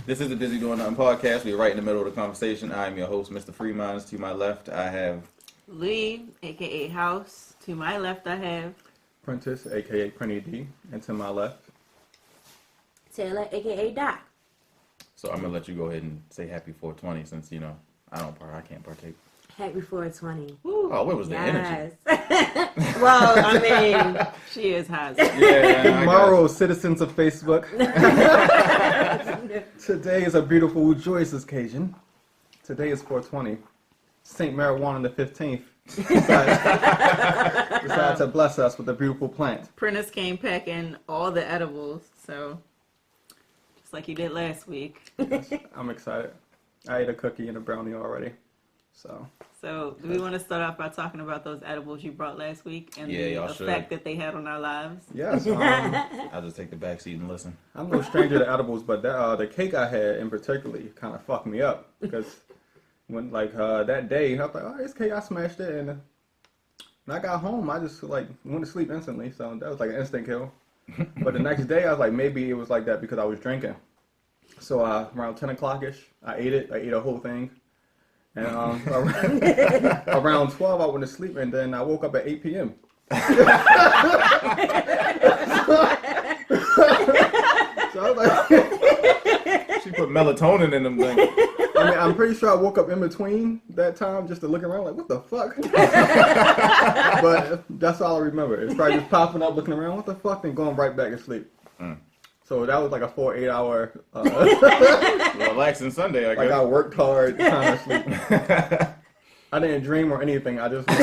This is the Busy Doing Nothing podcast. We're right in the middle of the conversation. I'm your host, Mr. Freeminds. To my left, I have Lee, aka House. To my left, I have Prentice, aka Prenny D, and to my left, Taylor, aka Doc. So I'm gonna let you go ahead and say happy 420 since I can't partake. Happy 420. Oh, where was the energy? well, I mean, she is high. Yeah, tomorrow, citizens of Facebook. Today is a beautiful, joyous occasion. Today is 420. Saint Marijuana the 15th decided to bless us with a beautiful plant. Prentice came packing all the edibles, so just like you did last week. Yes, I'm excited. I ate a cookie and a brownie already. So, do we want to start off by talking about those edibles you brought last week and the effect that they had on our lives? Yes. I'll just take the back seat and listen. I'm no stranger to edibles, but the cake I had in particular kind of fucked me up because when that day I was like, oh, this cake, I smashed it, and when I got home, I just went to sleep instantly. So that was like an instant kill. But the next day, I was like, maybe it was like that because I was drinking. So around 10 o'clock-ish, I ate a whole thing. And around 12, I went to sleep, and then I woke up at 8 p.m. So I was like, she put melatonin in them things. I mean, I'm pretty sure I woke up in between that time just to look around, like, what the fuck? But that's all I remember. It's probably just popping up, looking around, what the fuck, then going right back to sleep. So that was like a 8 hour relaxing Sunday, I guess. Like I worked hard trying to sleep. I didn't dream or anything. I was up.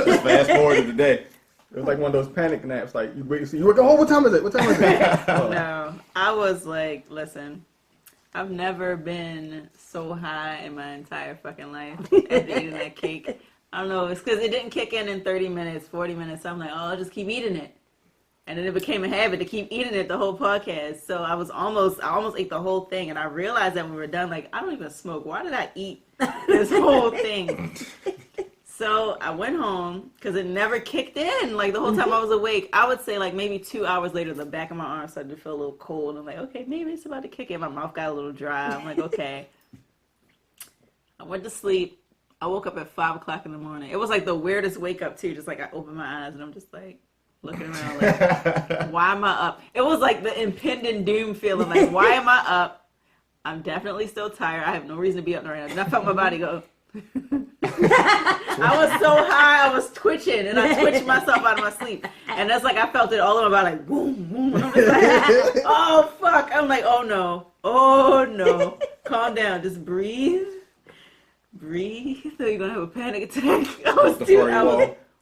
Just fast forward to the day. It was like one of those panic naps. Like you wait, you wake up. Oh, what time is it? What time is it? No, I was like, listen, I've never been so high in my entire fucking life after eating that cake. I don't know. It's because it didn't kick in 30 minutes, 40 minutes. So I'm like, oh, I'll just keep eating it. And then it became a habit to keep eating it the whole podcast. So I almost ate the whole thing. And I realized that when we were done, like, I don't even smoke. Why did I eat this whole thing? So I went home because it never kicked in. Like the whole time I was awake, I would say like maybe 2 hours later, the back of my arm started to feel a little cold. I'm like, okay, maybe it's about to kick in. My mouth got a little dry. I'm like, okay. I went to sleep. I woke up at 5 o'clock in the morning. It was like the weirdest wake up too. Just like I opened my eyes and I'm just like, looking around like, why am I up? It was like the impending doom feeling, like, why am I up? I'm definitely still tired. I have no reason to be up right now. And I felt my body go. I was so high, I was twitching, and I twitched myself out of my sleep. And that's like, I felt it all in my body, like, boom, boom. And I'm just like, oh, fuck. I'm like, oh, no. Calm down. Just breathe. Breathe. So you're going to have a panic attack. I was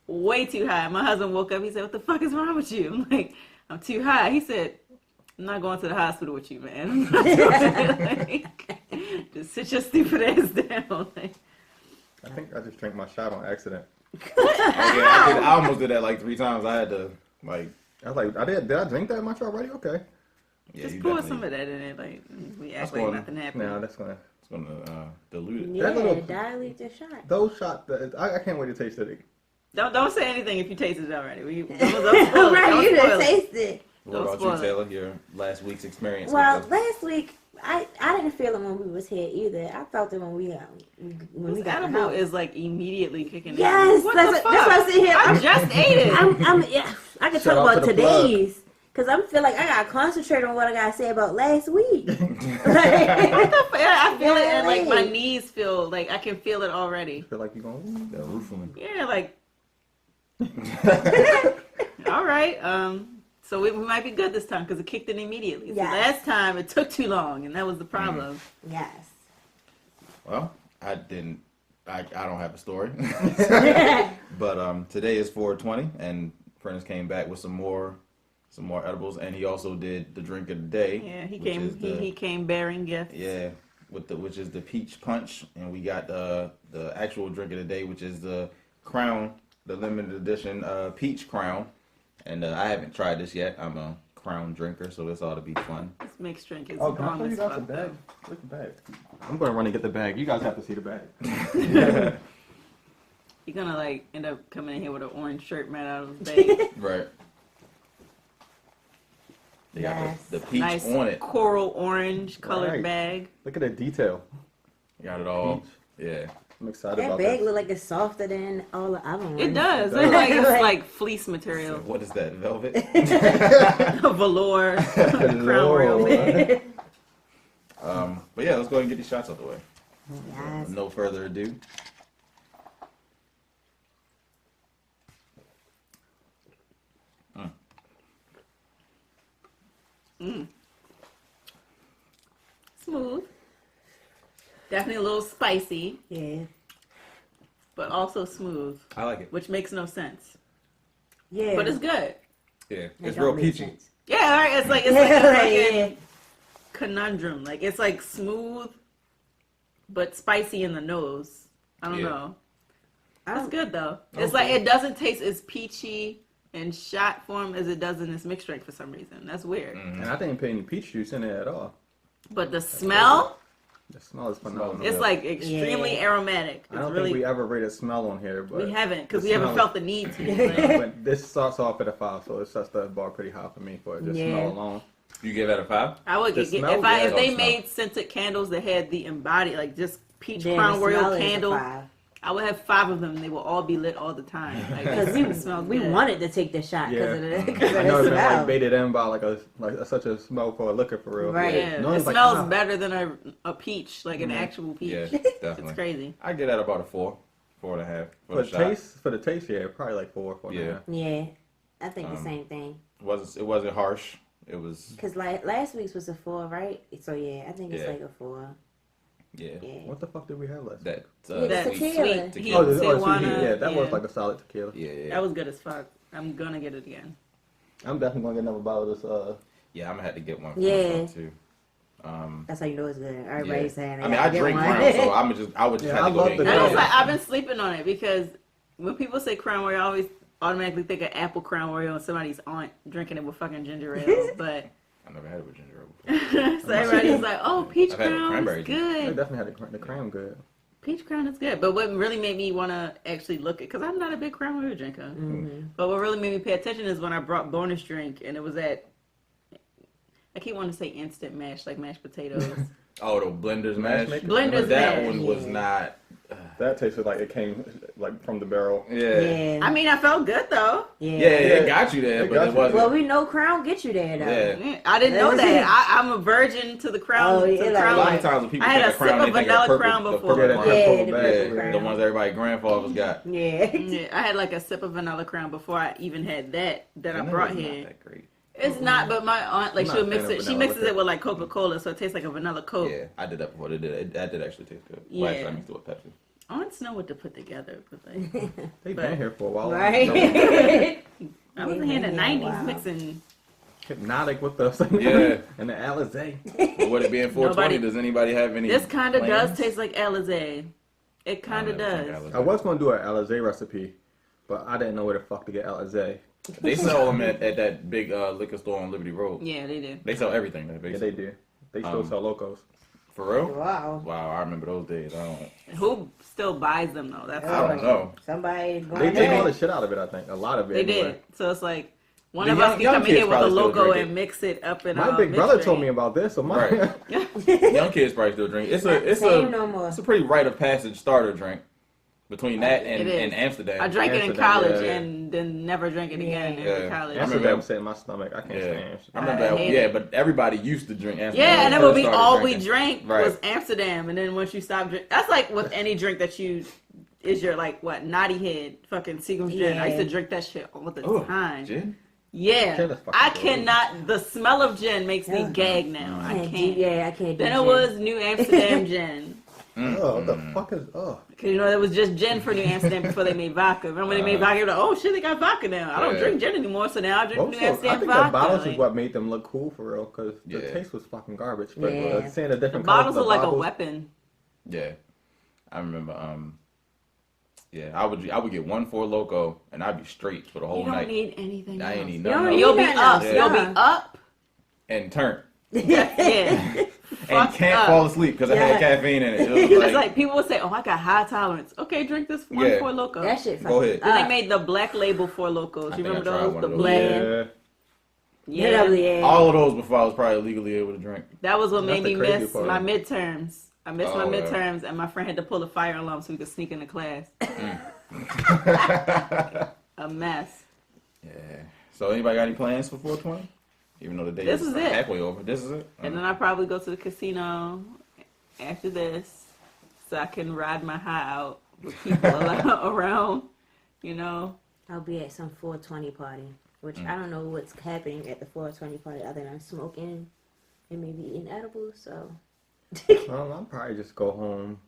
way too high. My husband woke up. He said, what the fuck is wrong with you? I'm like, I'm too high. He said, I'm not going to the hospital with you, man. Just sit your stupid ass down. I think I just drank my shot on accident. I almost did that like 3 times. I had to I was like, did I drink that much already? Okay. Yeah, just pour some of that in it. Like we act like nothing happened. No, that's gonna dilute it. Yeah, dilute the shot. Those shots, I can't wait to taste it. Don't say anything if you tasted it already. Right, you didn't taste it. What about you, Taylor? Your last week's experience? Well, last week I didn't feel it when we was here either. I felt it when we got edible is like immediately kicking in. Yes, that's what I'm sitting here. I just ate it. I can talk about today's. Because I feel like I got to concentrate on what I got to say about last week. I feel it, and like my knees feel like I can feel it already. You feel like you're going, roofing. Yeah, like. All right. So we might be good this time because it kicked in immediately. Yes. So last time it took too long, and that was the problem. Yes. Well, I don't have a story. But today is 420, and Prentice came back with some more edibles, and he also did the drink of the day. Yeah, he came bearing gifts. Yeah, which is the peach punch, and we got the actual drink of the day, which is the Crown, the limited edition peach Crown. And I haven't tried this yet. I'm a Crown drinker, so this ought to be fun. This mixed drink is can I show you guys the bag? Look at the bag. I'm going to run and get the bag. You guys have to see the bag. You're going to like end up coming in here with an orange shirt made out of his bag. Right. They got Nice. the peach Nice on it. coral orange colored Right. bag. Look at the detail. Got it all. Peach. Yeah. I'm excited That about bag this. look like it's softer than all the other ones. It does. It It's does. like it's like fleece material. So what is that? Velvet? Velour. Crown Royal Lord. bag. But yeah, let's go ahead and get these shots out the way. Yes. No further ado. Smooth. Definitely a little spicy, Yeah. but also smooth, I like it. which makes no sense. Yeah. But it's good. Yeah, That it's don't real make peachy. Oh, sense. Yeah, right. It's like a fucking Yeah. conundrum. Like it's like smooth, but spicy in the nose. I don't Yeah. know. I It's don't- good though. It's like it doesn't taste as peachy in shot form as it does in this mixed drink for some reason. That's weird. And I didn't put any peach juice in it at all. But the smell, The smell is phenomenal. it's like extremely Yeah. aromatic. It's I don't really think we ever rated smell on here, but we haven't because the we haven't smell felt the need to. Like, but this starts off at a 5, so it sets the bar pretty high for me for just Yeah. smell alone. You give that a 5? I would The get smell, if I yeah, if they don't smell. made scented candles that had the embodied like just peach Yeah, crown the smell royal is a candle. 5. I would have 5 of them. They will all be lit all the time. Like, Because it smells we good. wanted to take the shot because of the, I cause of know the it's been smell. like baited in by like such a smell for a liquor for real. Right. Yeah, No it one's like, smells "Ah." better than a peach, like an actual peach. Yeah, It's definitely. crazy. I get that about a 4, 4.5 for For the shot. the taste, yeah, probably like 4, 4 Yeah. Yeah, I think the same thing. It wasn't harsh. It was Because like last week's was a 4, right? So yeah, I think it's Yeah. like a 4. yeah. Yeah. What the fuck did we have last? That Yeah, That sweet tequila. sweet tequila. heat Oh, the Tijuana. sweet heat. Yeah, that was like a solid tequila. Yeah. That was good as fuck. I'm gonna get it again. I'm definitely gonna get another bottle of this. Yeah, I'm gonna have to get one for Yeah. myself too. That's how you know it's good. Everybody's Yeah. saying. I mean, I drink Crown, so I would just Yeah, have I to go love ahead and the get And it's Crown. it. like I've been sleeping on it because when people say Crown Royal, I always automatically think of apple Crown Royal and somebody's aunt drinking it with fucking ginger ale. But I never had it with ginger ale before. so everybody's like, "Oh, peach I've had it with Crown cranberry is juice. I good. definitely had the cram good. Peach Crown is good." But what really made me want to actually look at, because I'm not a big Crown Royal drinker, Mm-hmm. but what really made me pay attention is when I brought bonus drink and it was at. I keep wanting to say instant mash, like mashed potatoes. Oh, the Blender's mash. maker? Blender's That mash. one was Yeah. not. That tasted like it came like from the barrel. Yeah. Yeah. I mean, I felt good though. Yeah, Yeah. it got you there, It but got it you. wasn't. Well, we know Crown get you there though. Yeah. I didn't know That's it. that. I'm a virgin to the Crown. Oh, to yeah, the like- Crown A lot of life. times when people I had think a of Crown, sip they of think vanilla of purple, Crown the before. Yeah, purple that one. Yeah, purple the bag. purple Yeah, Crown. the ones everybody grandfathers got. Yeah. Yeah, I had like a sip of vanilla Crown before I even had that I Vanilla brought is not here. that great. It's not, but my aunt like I'm she'll not a mix fan it. of She vanilla mixes liquor. it with like Coca-Cola, so it tastes like a vanilla Coke. Yeah, I did that before. That did actually taste good. Yeah. Well, actually, I mixed it with Pepsi. Aunts know what to put together, but like, They've But- been here for a while. Right. I was Yeah, here in the yeah, '90s wow. mixing. Hypnotic with the Yeah. and the Alizé. But would it be in 420? Nobody- Does anybody have any? This kind of does plans? taste like Alizé. It kind of never does. think I was gonna do an Alizé recipe, but I didn't know where the fuck to get Alizé. They sell them at that big liquor store on Liberty Road. Yeah, they do. They sell everything there, Yeah, basically. they do. They still sell locos. For real? Wow. Wow, I remember those days. I don't. Who still buys them though? That's I don't know. Somebody going They take there. all the shit out of it. I think a lot of it. They anyway. did. So it's like one The of young- us can young come in kids here with a probably still logo drink and it. mix it up in My a big brother mixed told me drink. about this, so my Right. Young kids probably still drink. It's Same a no more. it's a pretty rite of passage starter drink. Between that It is. and Amsterdam. I drank it in Amsterdam, college yeah. and then never drank it again Yeah. in Yeah. college. I remember- Amsterdam set in my stomach. I can't Yeah. stand I Amsterdam. remember I that. hate Yeah, it. but everybody used to drink Amsterdam. Yeah, when and they that would first be started all drinking. we drank Right. was Amsterdam, and then once you stop drinking, that's like with any drink that you is your like what naughty head fucking Seagram's gin. I used to Yeah. drink that shit all the Oh, time. gin? Yeah, Gin is fucking I gross. cannot. The smell of gin makes me Yeah. gag now. I Can't do- can't. Yeah, I can't do Then it gin. was New Amsterdam gin. Oh, what the fuck is? Oh, Cause you know it was just gin for New Amsterdam before they made vodka. Remember when they made vodka? They were like, oh shit, they got vodka now. I don't Yeah. drink gin anymore, so now I drink most New of, I Amsterdam think vodka. the bottles Like, is what made them look cool for real, because the Yeah. taste was fucking garbage. But Yeah. seeing the the different bottles colors are of like a bottles, weapon. Yeah, I remember. Yeah, I would get one for Loco, and I'd be straight for the whole You don't night. need anything I else. ain't need You nothing don't else. need You'll be nothing up. else, You'll be yeah. up. And turn Yeah. and Fucked can't up. fall asleep because I Yeah. had caffeine in it. It was It's like people would say, "Oh, I got high tolerance." Okay, drink this one Yeah. for Loco. That shit. Go fucking ahead. Then they up. made the black label for Locos. I You think I remember tried those? one The of those. black. yeah, Yeah. Yeah. All of those before I was probably legally able to drink. That was what made That's me the crazy miss part. my midterms. I missed my Oh, yeah. midterms, and my friend had to pull a fire alarm so we could sneak into class. A mess. Yeah. So anybody got any plans for 420? Even though the day This is is it. halfway over. This is it? And then I'll probably go to the casino after this so I can ride my high out with people around, you know. I'll be at some 420 party, which I don't know what's happening at the 420 party other than smoking and maybe eating edibles. So I'll probably just go home,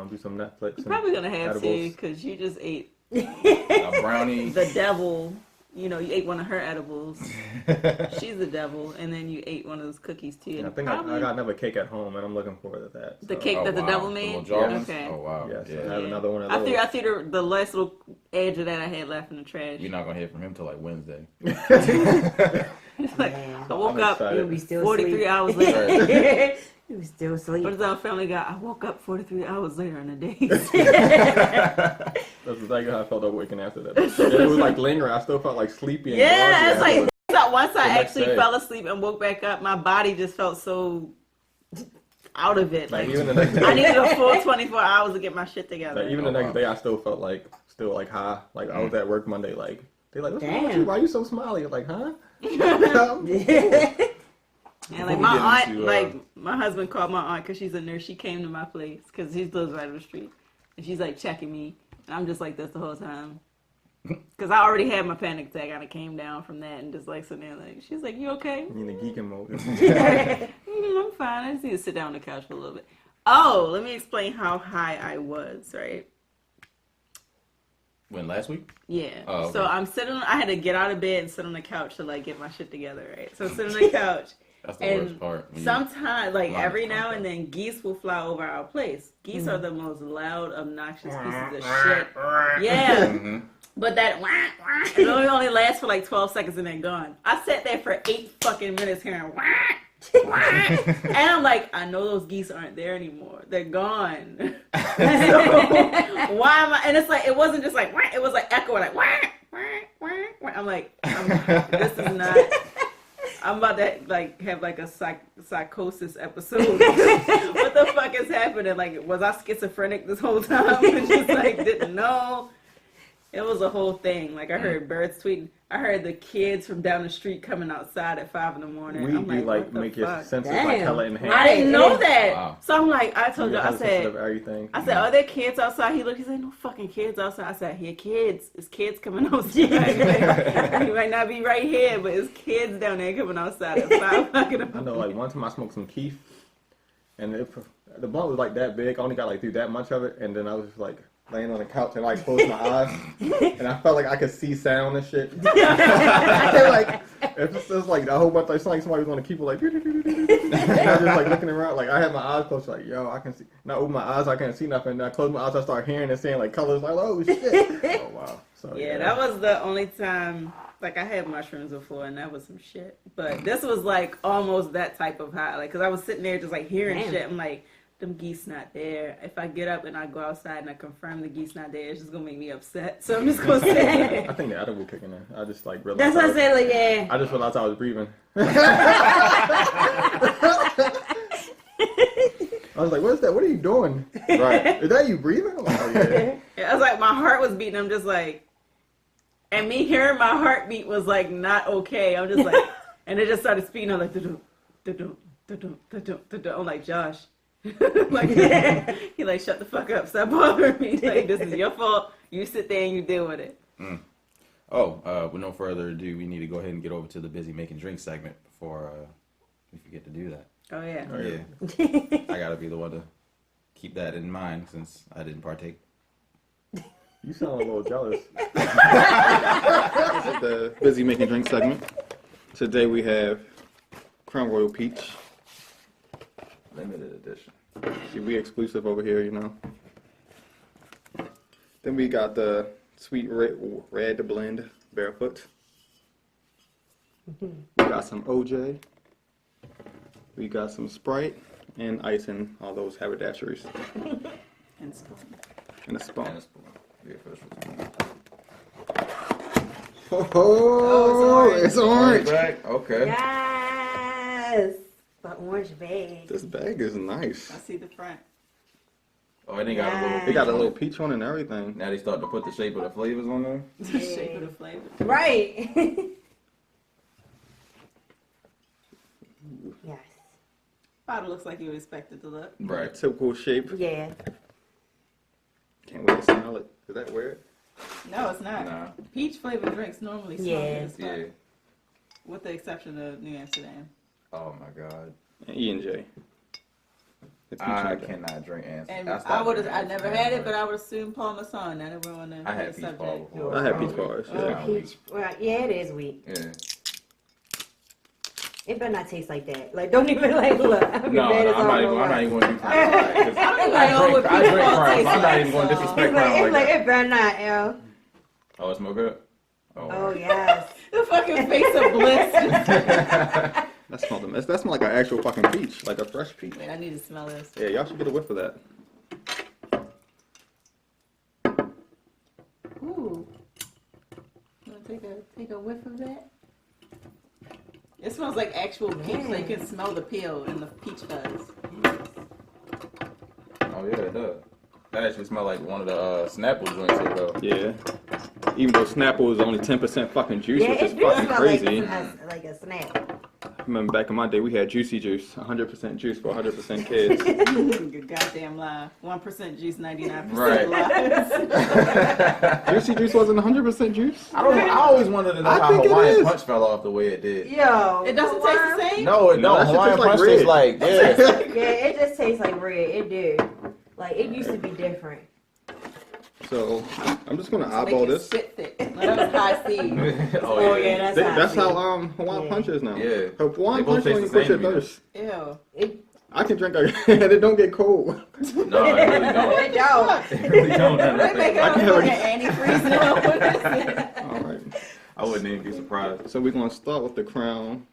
do some Netflix. You're probably going to have to edibles. because you just ate A brownie. the devil. You know, you ate one of her edibles. She's the devil. And then you ate one of those cookies too. And I And think probably I got another cake at home, and I'm looking forward to that. the so. cake that the wow. devil The made. little jar ones? Okay. Oh, wow. Yes, Yeah. I have another one of I those. threw the last little edge of that I had left in the trash. We're not going to hear from him till like Wednesday. It's like, I woke I'm up excited. you'll be still 43 asleep. hours later. You was still asleep. What is our Family Guy? I woke up 43 hours later in the day. That's exactly how I felt waking after that. It was like lingering. I still felt like sleepy. And Yeah, it's groggy like afterwards. once I next actually day. fell asleep and woke back up, my body just felt so out of it. Like Like, even the next I day, needed a full 24 hours to get my shit together. like even the next day, I still felt like high. Like I was at work Monday. Like they like, what's wrong with Damn. you? Why are you so smiley? I'm like, huh? And like Before we my get aunt, into, like my husband called my aunt because she's a nurse. She came to my place because he lives right up the street, and she's like checking me, and I'm just like this the whole time. Because I already had my panic attack, and I came down from that and just like sitting there, like she's like, "You okay?" in the geeking mode. I'm fine. I just need to sit down on the couch for a little bit. Oh, let me explain how high I was. Right. When, last week? Yeah. Oh, okay. So I'm sitting. I had to get out of bed and sit on the couch to like get my shit together. Right. So sit on the couch. That's the And worst part. when you- sometimes, like Line every of now and contact. then, geese will fly over our place. Geese Mm-hmm. are the most loud, obnoxious pieces of shit. Yeah, Mhm. but that it only lasts for like 12 seconds and then gone. I sat there for 8 fucking minutes hearing and I'm like, I know those geese aren't there anymore. They're gone. So why am I? And it's like it wasn't just like it was like echoing like I'm like this is not. I'm about to like have like a psychosis episode. What the fuck is happening? Like, was I schizophrenic this whole time? And just like didn't know. It was a whole thing. Like I heard birds tweeting. I heard the kids from down the street coming outside at 5 a.m. We I'm do like what the make your fuck? senses Damn. like hella enhanced. I didn't know Yeah. that. Wow. So I'm like, I told you, You're I hella sensitive said, of everything. are there kids outside? He looked, he said, no fucking kids outside. I said, yeah, kids. It's kids coming outside. You might not be right here, but it's kids down there coming outside at 5 o'clock in the I know, like one time I smoked some Keef, and the blunt was like that big. I only got like through that much of it, and then I was just like laying on the couch and like closed my eyes, and I felt like I could see sound and shit. Like it was like a whole bunch. Like somebody was on the keyboard, like. And I was just like looking around, like I had my eyes closed, like yo, I can see. And I opened my eyes, I can't see nothing. And I closed my eyes, I start hearing and seeing like colors, like oh shit. Oh wow. So Yeah, that was the only time. Like I had mushrooms before, and that was some shit. But this was like almost that type of high, like because I was sitting there just like hearing Damn. shit. I'm like, them geese not there. If I get up and I go outside and I confirm the geese not there, it's just gonna make me upset. So I'm just gonna sit there. I think the edible kicking in. I just like realized. That's what I said. Like, yeah. I just realized I was breathing. I was like, what is that? What are you doing? Right. Is that you breathing? I'm like, oh, yeah. Yeah, I was like, my heart was beating. I'm just like, and me hearing my heartbeat was like not okay. I'm just like, and it just started speaking. I'm like, "Du-dum, du-dum, du-dum, du-dum, du-dum." I'm like, Josh, like he like, shut the fuck up, stop bothering me. Like this is your fault. You sit there and you deal with it. Oh, with no further ado, we need to go ahead and get over to the busy making drinks segment before we forget to do that. Oh yeah. Oh, Yeah. I gotta be the one to keep that in mind since I didn't partake. You sound a little jealous. This is the busy making drink segment. Today we have Crown Royal Peach, limited edition. See, we exclusive over here, you know. Then we got the sweet red blend barefoot. We got some OJ. We got some Sprite and ice and all those haberdasheries And spoon. and a spoon. And a spoon. The official spoon. Oh, it's orange. Back. Okay. Yes. The orange bag. This bag is nice. I see the front. Oh, and they got a little. Yeah. They got a little peach on it and everything. Now they start to put the shape of the flavors on there. The shape of the flavor. Right. Yes. Bottle looks like you would expect it to look. Right. Typical shape. Yeah. Can't wait to smell it. Is that weird? No, it's not. Nah. Peach flavored drinks normally smell good as fuck. Yeah. With the exception of New Amsterdam. Oh my god. And E&J. The peach I and cannot drink Amsterdam. And stopped I would have, drinking I never Amsterdam, had it, but right? I would assume Parmesan. I never want to. I had peach ball before. I had peach bars. Oh, Yeah. Peach. Well, yeah, it is weak. Yeah. It better not taste like that. Like, don't even like look. I'm No, mad as I'm not all even know going to do crown. I drink I drink all crown. taste I'm not like, even going to so- disrespect It's crown like, like that. it better not, yo. Oh, it smell good? Oh, yes. The fucking face of bliss. That smells the mess. That smells like an actual fucking peach, like a fresh peach. Wait, I need to smell this. Yeah, y'all should get a whiff of that. Ooh. You want to take a whiff of that? It smells like actual peach. So you can smell the peel and the peach fuzz. Oh, yeah, it does. That actually smells like one of the Snapple joints here, though. Yeah. Even though Snapple is only 10% fucking juice, Yeah, which is it do fucking smell crazy. like a snap. I remember back in my day, we had Juicy Juice, 100% juice for 100% kids. Good goddamn lie. 1% juice, 99% Right. lies. Juicy Juice wasn't 100% juice? I don't know. I always wanted to know I how think it Hawaiian is. Punch fell off the way it did. Yo. It doesn't taste the same? No, it No, don't. that shit Hawaiian tastes like Punch red. tastes like, yeah. Yeah, it just tastes like red. It do. Like, it used to be different. So, I'm just going to Make eyeball it this. spit thick. No, that was high C. Oh, yeah, That's how I Hawaiian Yeah. Punch is now. Yeah. Hawaiian They both Punch when you taste the push same your to me. thirst. Ew. It, I can drink and it don't get cold. No, it really don't. it don't. It really don't. They make it I up can for have an antifreeze now. What is it? All right. I wouldn't even be surprised. So we're going to start with the crown.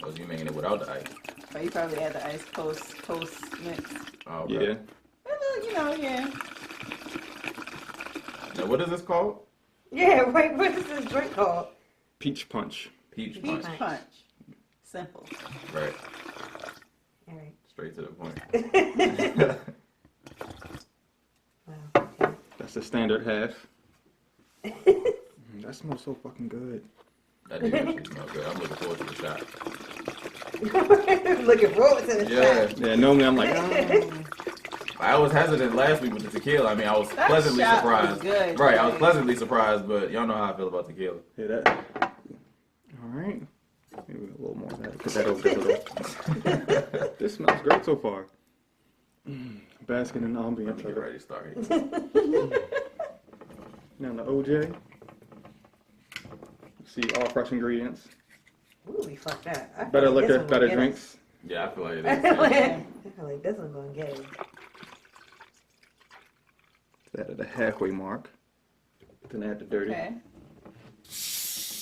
Oh, you making it without the ice? But you probably add the ice post mix. Oh, okay. Yeah. Well, you know, yeah. Now, what is this called? Yeah, wait, what is this drink called? Peach Punch. Peach Peach Punch. punch. Simple. Right. All right. Straight to the point. Wow. That's the standard half. That smells so fucking good. That did actually smell good. I'm looking forward to the shot. Looking forward to the Yeah. shot. Yeah, normally I'm like, oh. I was hesitant last week with the tequila. I mean, I was That pleasantly shot surprised. was good. Right, I was pleasantly surprised, but y'all know how I feel about tequila. Yeah, that. All right. Maybe a little more of that. Put that over there. This smells great so far. Basking in the Let me ambience. get ready to start. Now the OJ. See all fresh ingredients. Ooh, we fucked up. I feel Better like this liquor, one better gonna get drinks. Yeah, I feel like it us. is. I feel like this one's gonna get us. That at the halfway mark. Then add the dirty. Okay.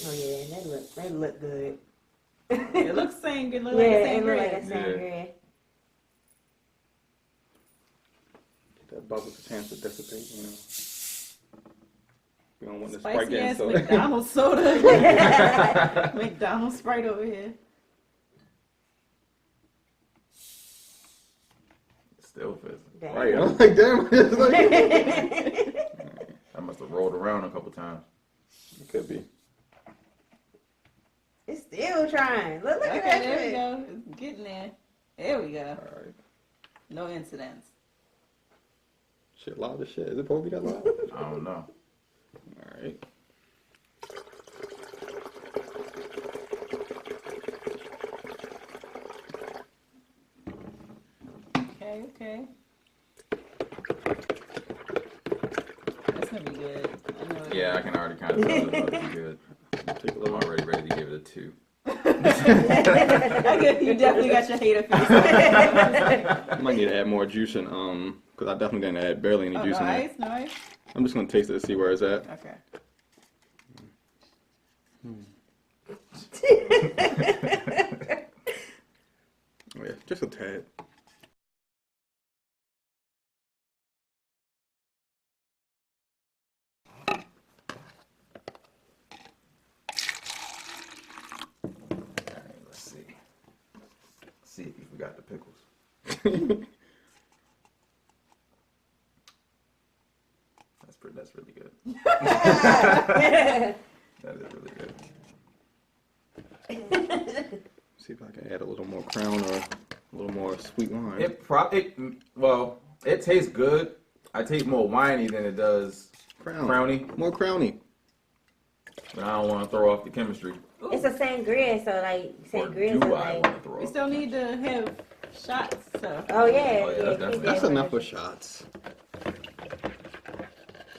Oh yeah, that look good. It looks same. It look Yeah, like it look like sangria. a sangria. That bubbles a chance to dissipate, you know. We don't want the Sprite Spicy getting ass so. McDonald's soda. McDonald's Sprite over here. Still fizzing. Damn. Right, I'm like, damn. It's like, I must have rolled around a couple times. it could be. It's still trying. Look Okay, at that there we shit. go. It's getting there. There we go. All right. No incidents. Shit, loud as shit. Is it supposed to be that loud? I don't know. All right. Okay, okay. That's gonna be good. I know it. Yeah, I can already kind of tell it's about to be good. Take a I'm little. already ready to give it a 2. You definitely got your hater face. I might need to add more juice in, because I definitely didn't add barely any Oh, juice in there. nice, nice. I'm just gonna taste it to see where it's at. Okay. Yeah, just a tad. see if you forgot the pickles. That's really good. That is really good. See if I can add a little more crown or a little more sweet wine. It tastes good. I taste more winey than it does crowny. More crowny. But I don't want to throw off the chemistry. It's a sangria, so like Or sangrias do are I like. want to throw We off? still need to have shots, so. Oh yeah, Oh, yeah, that's definitely- That's enough for shots.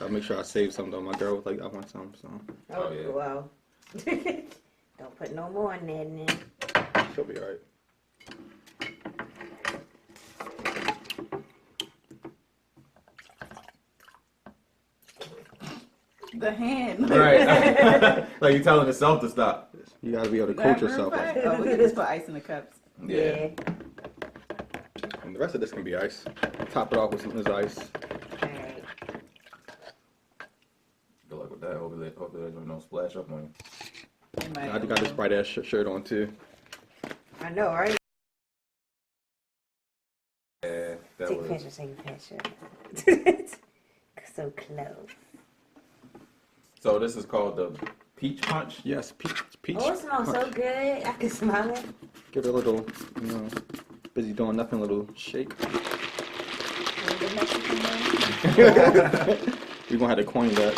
I'll make sure I save some though. My girl was like, I want some, so Oh, yeah. Well. Don't put no more in there then. she'll be alright. The hand. Right. Like you're telling yourself to stop. You gotta be able to coach yourself. Like, Oh, we can just put ice in the cups. Yeah. and the rest of this can be ice. Top it off with some of this ice. Alright. Good luck with that. Hopefully there's no splash up on you. I got this bright ass shirt on too. I know, right? Yeah, that Take a was. picture, take a picture. So close. So this is called the peach punch. Yes, peach. Oh, it smells so punch. good. I can smell it. Give it a little, busy doing nothing, little shake. The Mexican one. We're gonna have to coin that.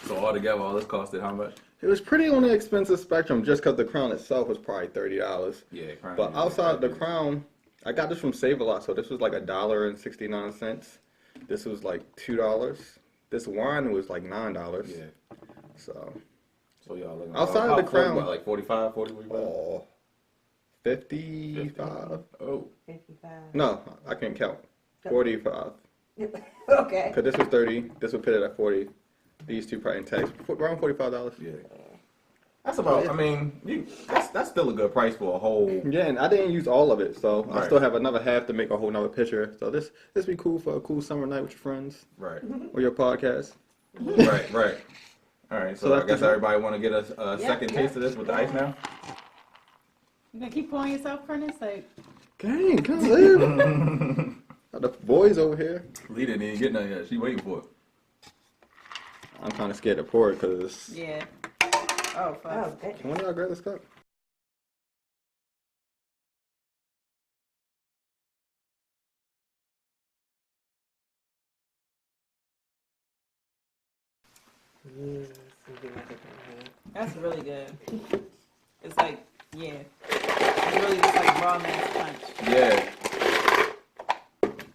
So altogether, all this costed how much? It was pretty on the expensive spectrum just because the crown itself was probably $30. Yeah, crown. But outside the crown, I got this from Save A Lot, so this was like $1.69. This was like $2. This wine was like $9. Yeah. So, So y'all looking Outside of the crown. what, like 45, 40, 45? oh, 55. Oh. 55. No, I can't count. 45. Okay. Because this was 30. This would put it at 40. These two probably in tax. Around $45. Yeah. That's about. I mean, that's still a good price for a whole. Yeah, and I didn't use all of it, so I Right. still have another half to make a whole nother picture. So this be cool for a cool summer night with your friends Right. or your podcast. Right. All right. So, So I that's guess the- everybody want to get a second yeah. taste of this with the ice now. You gonna keep pouring yourself, Prentice? Like, Dang, come on. Got the boys over here. Lee didn't even get none yet. She waiting for it. I'm kind of scared to pour it because. yeah. Oh, fuck. Oh, good. Can one of y'all grab this cup? Yes, you do like it from here. That's really good. It's like, yeah. It's really just like raw man's punch. Yeah.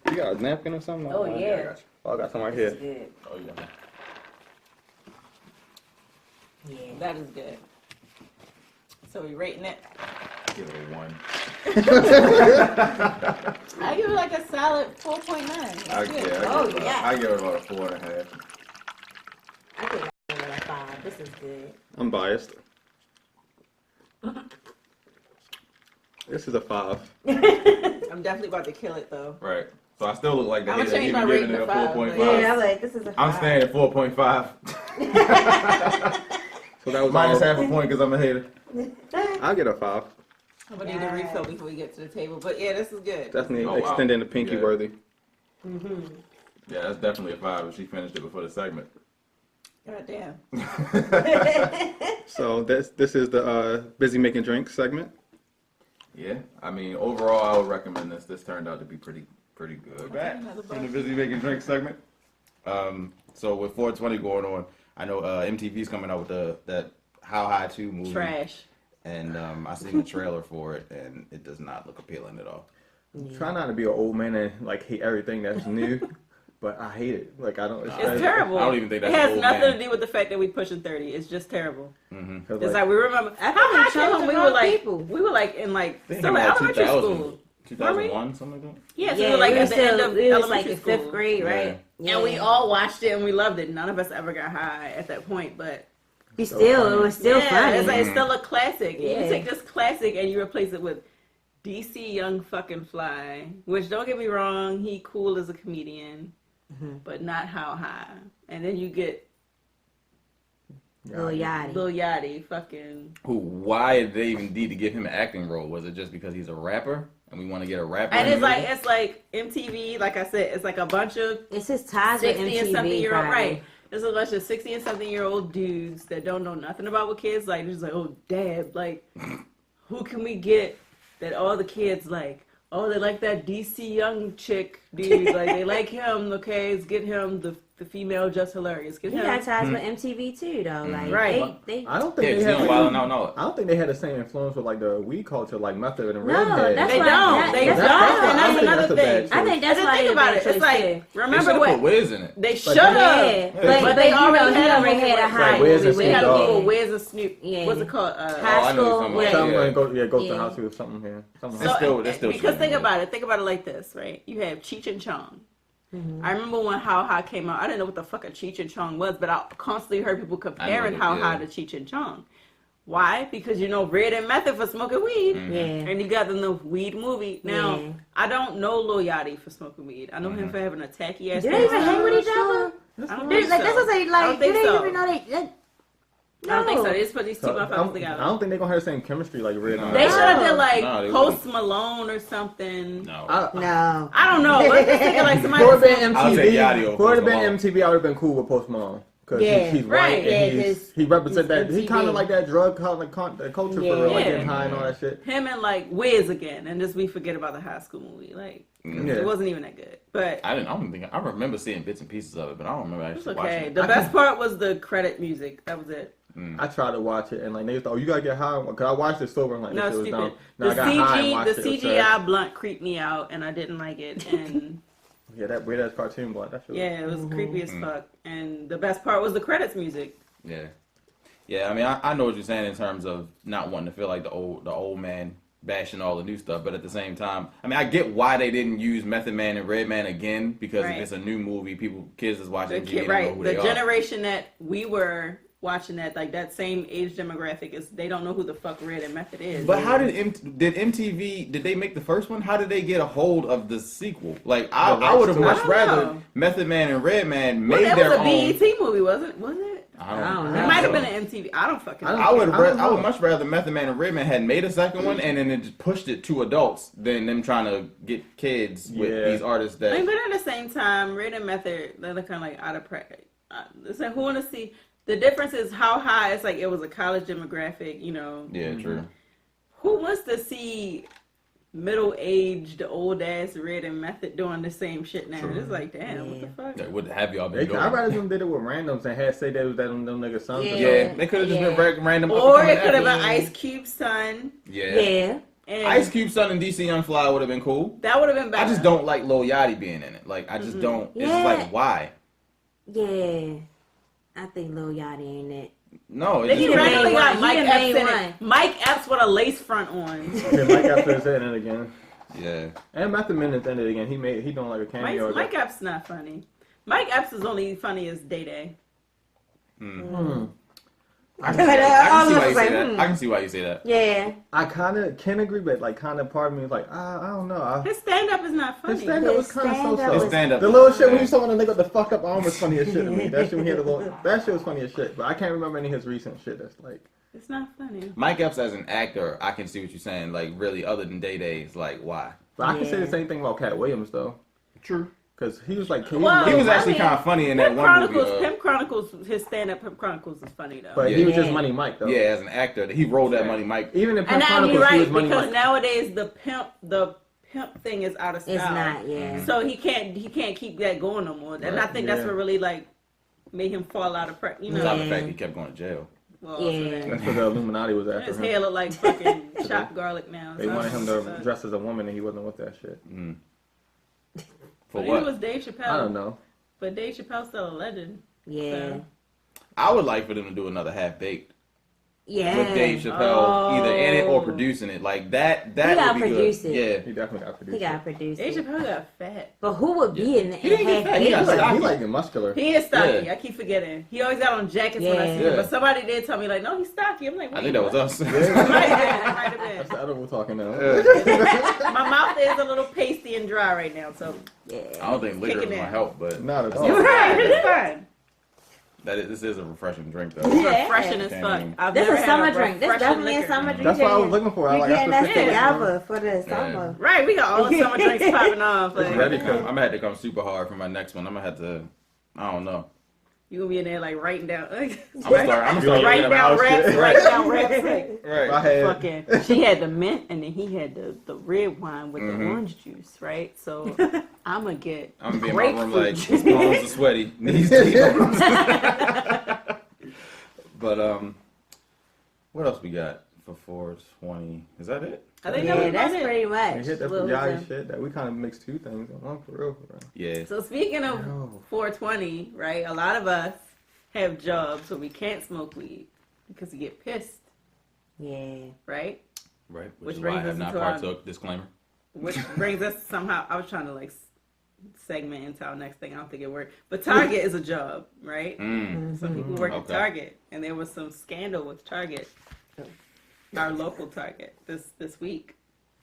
You got a napkin or something? Oh, I yeah. got you. Oh, I got some right It's here. good. Oh yeah. Yeah. That is good. So we rating it. Give it a 1. I give it like a solid 4.9. That's good. Oh, yeah. I give it about a 4.5. I think I give it a 5. This is good. I'm biased. This is a 5. I'm definitely about to kill it though. Right. So I still look like the I'ma hater, change even my giving rating it a to 5, 4.5. Yeah, I'm like, this is a 5. I'm staying at 4.5. So that was Minus all. half a point because I'm a hater. I'll get a 5. I'm gonna need a refill before we get to the table. But yeah, this is good. Definitely Oh, wow. extending the pinky Yeah. worthy. Mm-hmm. Yeah, that's definitely a 5 if she finished it before the segment. God damn. So this is the busy making drinks segment. Yeah, I mean, overall, I would recommend this. This turned out to be pretty good. Back in the busy making drink segment. So with 420 going on, I know MTV's coming out with that How High 2 movie. Trash. And I seen the trailer for it, and it does not look appealing at all. Try not to be an old man and like hate everything that's new, but I hate it. Like I don't. It's terrible. I don't even think that's it has old nothing man. to do with the fact that we pushing 30. It's just terrible. Mm-hmm. It's like we remember I how think high they chose came the we wrong were like people. we were like in like They still came in out elementary 2000, school. 2001, something like that. Yeah, so Yeah, we were like we at was the end still, of it was like elementary in school. 5th grade, right? And we all watched it and we loved it. None of us ever got high at that point, but It was still yeah, funny. it's, like, it's still a classic. Yeah. You take this classic and you replace it with DC Young Fucking Fly, which don't get me wrong, he cool as a comedian, but not How High. And then you get Lil Yachty. Lil Yachty, fucking. Who? Why did they even need to give him an acting role? Was it just because he's a rapper and we want to get a rapper? And in it's the like movie? MTV. Like I said, it's like a bunch of It's his ties with 60 and MTV, something year old, probably. right? There's a bunch of 60 and something year old dudes that don't know nothing about what kids like. They're just like, oh, dad, like, who can we get that all the kids like? Oh, they like that DC Young chick, dude. Like, they like him, okay? Let's get him the female just hilarious. Get He him. got ties with MTV too, though. Like, Right. They I don't think Yeah, they had. Teen Like, Wild, no. I don't think they had the same influence with like the weed culture, like Method and No, Redhead. that's They why- don't. They that's- don't. that's- And I that's think another that's a bad thing. choice. I think that's And why think they about bad it. It's choice, like, too. They remember should have what? put Wiz in it. They But should they- have. Yeah, But but they you already know, he had a already movie had a with- high Right, Wiz movie and with They had a Snoop movie Dogg. with Wiz and Snoop. Yeah. What's it called? Oh, I know High what you're School. talking about. Yeah. Something Yeah. like goes to Yeah. the house or something here. Something So, like still- they're still because think shooting, about it. Think about it like this, right? You have Cheech and Chong. Mm-hmm. I remember when How High came out. I didn't know what the fuck a Cheech and Chong was, but I constantly heard people comparing it, How yeah. High to Cheech and Chong. Why? Because Red and Method for smoking weed, Yeah. and you got them the weed movie. Now Yeah. I don't know Lil Yachty for smoking weed. I know him for having a tacky ass. Do they even hang with each other? That's I don't fine. think Like, so. that's what I say. I Like, don't do think they so. even know they? I don't think so. No. They just put these two So, motherfuckers together. I don't think they're gonna have the same chemistry like Red. and They Method. should have did like No, they Post Malone or something. No. No. I don't know. Let's just think of like somebody. For been I'll take Yachty MTV, over for Post been Malone. MTV, I would have been cool with Post Malone because Yeah, he's right, white yeah, and 'cause he represents that. he's He kind MTV. of like that drug culture for Yeah. real, like Yeah. getting high and all that shit. Him and like Wiz again, and just we forget about the High School movie. Like Yeah. it wasn't even that good, but I don't think I remember seeing bits and pieces of it, but I don't remember it's actually watching okay. it. The best part was the credit music. That was it. I tried to watch it and like they thought, oh, you gotta get high because I watched it sober and like No, this shit was stupid. down. Now I got high and watched The it. It was CGI blunt creeped me out, and I didn't like it. And yeah, that weird ass cartoon blunt. That shit. yeah, it was creepy as fuck. And the best part was the credits music. Yeah, yeah. I mean, I know what you're saying in terms of not wanting to feel like the old man bashing all the new stuff, but at the same time, I mean, I get why they didn't use Method Man and Redman again because Right. if it's a new movie, kids is watching. The TV, kid, they don't know right? who The they are. generation that we were watching that same age demographic is they don't know who the fuck Red and Method is. But how did MTV did they make the first one? How did they get a hold of the sequel? Like I would have I much don't rather know. Method Man and Redman Well, made that their was a own. BET movie, wasn't it? I don't know. know. It might have been an MTV. I don't fucking know. I I would I don't know. much rather Method Man and Redman had made a second one and then it just pushed it to adults than them trying to get kids with Yeah. these artists I mean, that. but at the same time, Red and Method, they're kind of like out of practice. It's like, who want to see? The difference is how high. It's like it was a college demographic, Yeah, true. Who wants to see middle-aged, old-ass Red and Method doing the same shit now? It's like, damn, what the fuck? That would have y'all been They, doing. I'd rather them did it with randoms and had say they was that them niggas sons. Yeah. Yeah, they could have just Yeah. been random. Or up-and-coming it could have been actors. Ice Cube's son. Yeah. Yeah. And Ice Cube's son and DC Young Fly would have been cool. that would have been better. I just don't like Lil Yachty being in it. Like, I just don't. It's Yeah. like, why? Yeah. I think Lil Yachty ain't it. No, Then it's he the just, main randomly got one. Mike He the Epps main in one. it. Mike Epps with a lace front on. Yeah, Mike after his head in it again. yeah. And Method Man is in it again. He doing like a cameo. Mike Epps not funny. Mike Epps is only funny as Day Day. I can see why you like, say that. I can see why you say that. Yeah. I kind of can agree, but like kind of part of me is like, I don't know. His stand up is not funny. His stand-up was kind of stand-up His so-so. stand-up. The little shit when you saw when the nigga with the fucked up arm was funny as shit to me. That shit when he had a little, that shit was funny as shit. But I can't remember any of his recent shit that's like. It's not funny. Mike Epps as an actor, I can see what you're saying. Like, really, other than Day Days, like, why? But I can say Yeah. the same thing about Cat Williams though, True. because he was like, Well, He was I actually mean, kind of funny in that Pimp one Chronicles, movie. Pimp Chronicles, his stand up Pimp Chronicles is funny though. but he was just Yeah. Money Mike though. Yeah, as an actor, he rolled that Money Mike. Even in and Pimp now Chronicles, you're he right was Money because Mike. nowadays the pimp thing is out of style. It's not, yeah. So he can't keep that going no more. And I Right. think that's Yeah. what really like made him fall out of you know. Besides the Yeah. fact he kept going to jail. Well, also Yeah. that. That's what the Illuminati was after His him. hair look like fucking chopped garlic now. They So I wanted don't him know to what's dress as a woman, and he wasn't with that shit. For But what? it was Dave Chappelle. I don't know. But Dave Chappelle's still a legend. Yeah. So. I would like for them to do another Half Baked Yeah. with Dave Chappelle Oh. either in it or producing it. Like that gotta would be produce good. it. Yeah. He definitely got produced. He got produced. Dave it. Chappelle got fat. But who would be in He didn't get half fat, he got He baked? stocky. like muscular. He is stocky. Yeah. I keep forgetting. He always got on jackets when I see Yeah. him. But somebody did tell me like, no, he's stocky. I'm like, I think that was us. It might have That's been. the other one talking now. My mouth is a little pasty and dry right now, so I Yeah. don't think liquor is Kicking gonna in. help, but Not at it's all. fine. It's fine. This is a refreshing drink though. It's Yeah. refreshing as fuck. I've This never is had summer a drink. This refreshing definitely a liquor. summer drink. That's what I was looking for. We're Like, getting that shit Yeah. together for the summer. Right, we got all the summer drinks popping off. It's Like, ready. I'm gonna have to come super hard for my next one. I'm gonna have to. I don't know. you gonna be in there like writing down. I'm gonna start writing down raps. Writing down raps. Like, Right. I had fucking. She had the mint, and then he had the red wine with the orange juice, right? So I'm gonna get. I'm gonna be in my room like grapefruit his palms are sweaty. Knees deep. But what else we got for 420? Is that it? I think that Yeah, was that's about it. pretty we much. hit that What was Fugazi it? shit that we kind of mixed two things in one for real. Yeah. So speaking of Yo. 420, right? A lot of us have jobs where we can't smoke weed because we get pissed, Yeah. right? Right. Which Which is why I brings have us not into our- partook. Disclaimer. Which brings us somehow. I was trying to like segment into our next thing. I don't think it worked. But Target is a job, right? Some people work Okay. at Target, and there was some scandal with Target, our local Target this week.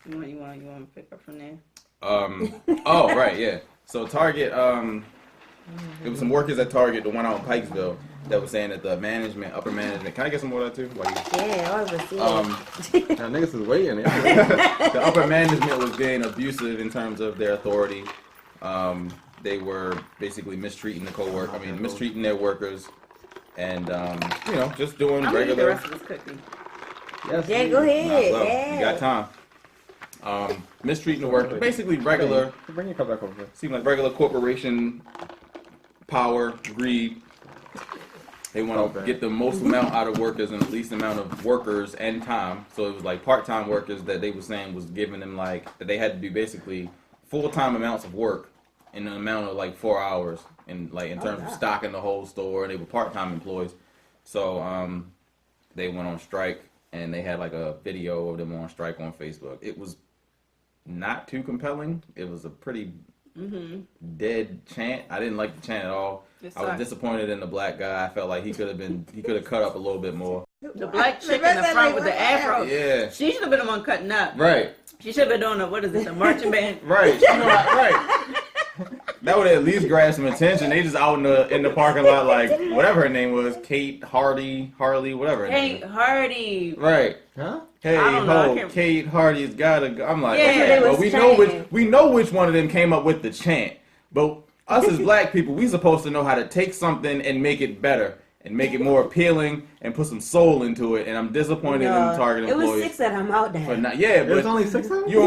You want to pick up from there? Oh right, yeah. So Target, it was some workers at Target, the one out in Pikesville, that was saying that the upper management. Can I get some more of that too? While you- Yeah, all of us. Yeah. Now niggas is waiting. the upper management was being abusive in terms of their authority. They were basically mistreating mistreating their workers, and just doing I'm gonna eat the regular. rest of this cookie. Yes, Yeah, go Might ahead. as well. Yeah. You got time. Mistreating the workers, basically regular. Bring your cup back over here. Seem like regular corporation power, greed. They want to Okay. get the most amount out of workers and the least amount of workers and time. So it was like part-time workers that they were saying was giving them that they had to do basically full-time amounts of work in an amount of 4 hours in terms of stocking the whole store. And they were part-time employees. So they went on strike and they had a video of them on strike on Facebook. It was not too compelling. It was a pretty dead chant. I didn't like the chant at all. I was disappointed in the black guy. I felt like he could have cut up a little bit more. The black chick in the front with the afro. Yeah. She should have been the one cutting up. Right. She should have been doing the marching band. Right. Right. That would at least grab some attention. They just out in the parking lot whatever her name was, Kate, Harley, whatever her name Kate was. Hardy. Right. Huh? Hey I don't know, I ho, can't- Kate Hardy's gotta go. I'm like, Yeah. okay, That's what well, they was we know which one of them came up with the chant. But us as black people, we supposed to know how to take something and make it better and make it more appealing and put some soul into it. And I'm disappointed in the Target it was employees. 6 of them out there. But not, yeah, There's but only 6 of them? you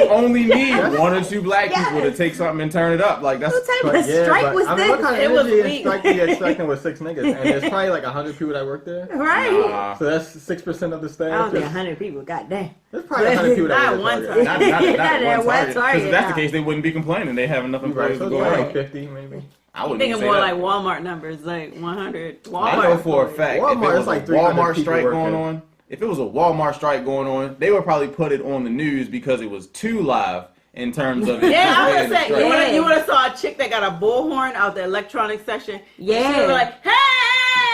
only need one or two black people to take something and turn it up. That's What type But of strike was I mean, this? what kind of It was energy and weak. strike you expecting with 6 niggas? And there's probably 100 people that work there. Right. nah, So that's 6% of the I staff. don't think 100 people. Goddamn. There's probably 100 people that Not work at one Target. time. not Not at at one one Target. Because Target, if that's nah. the case, they wouldn't be complaining. They have enough Right, employees so to it's go probably around. 50 maybe. I I'm wouldn't thinking even say more that. like Walmart numbers, 100. Walmart. I know for a fact if Walmart it was is like a 300 Walmart people strike working. going on, if it was a Walmart strike going on, they would probably put it on the news because it was too live in terms of it. Yeah, I being would a say strike. Yeah. you would have saw a chick that got a bullhorn out the electronics section. Yeah. She would be like, hey,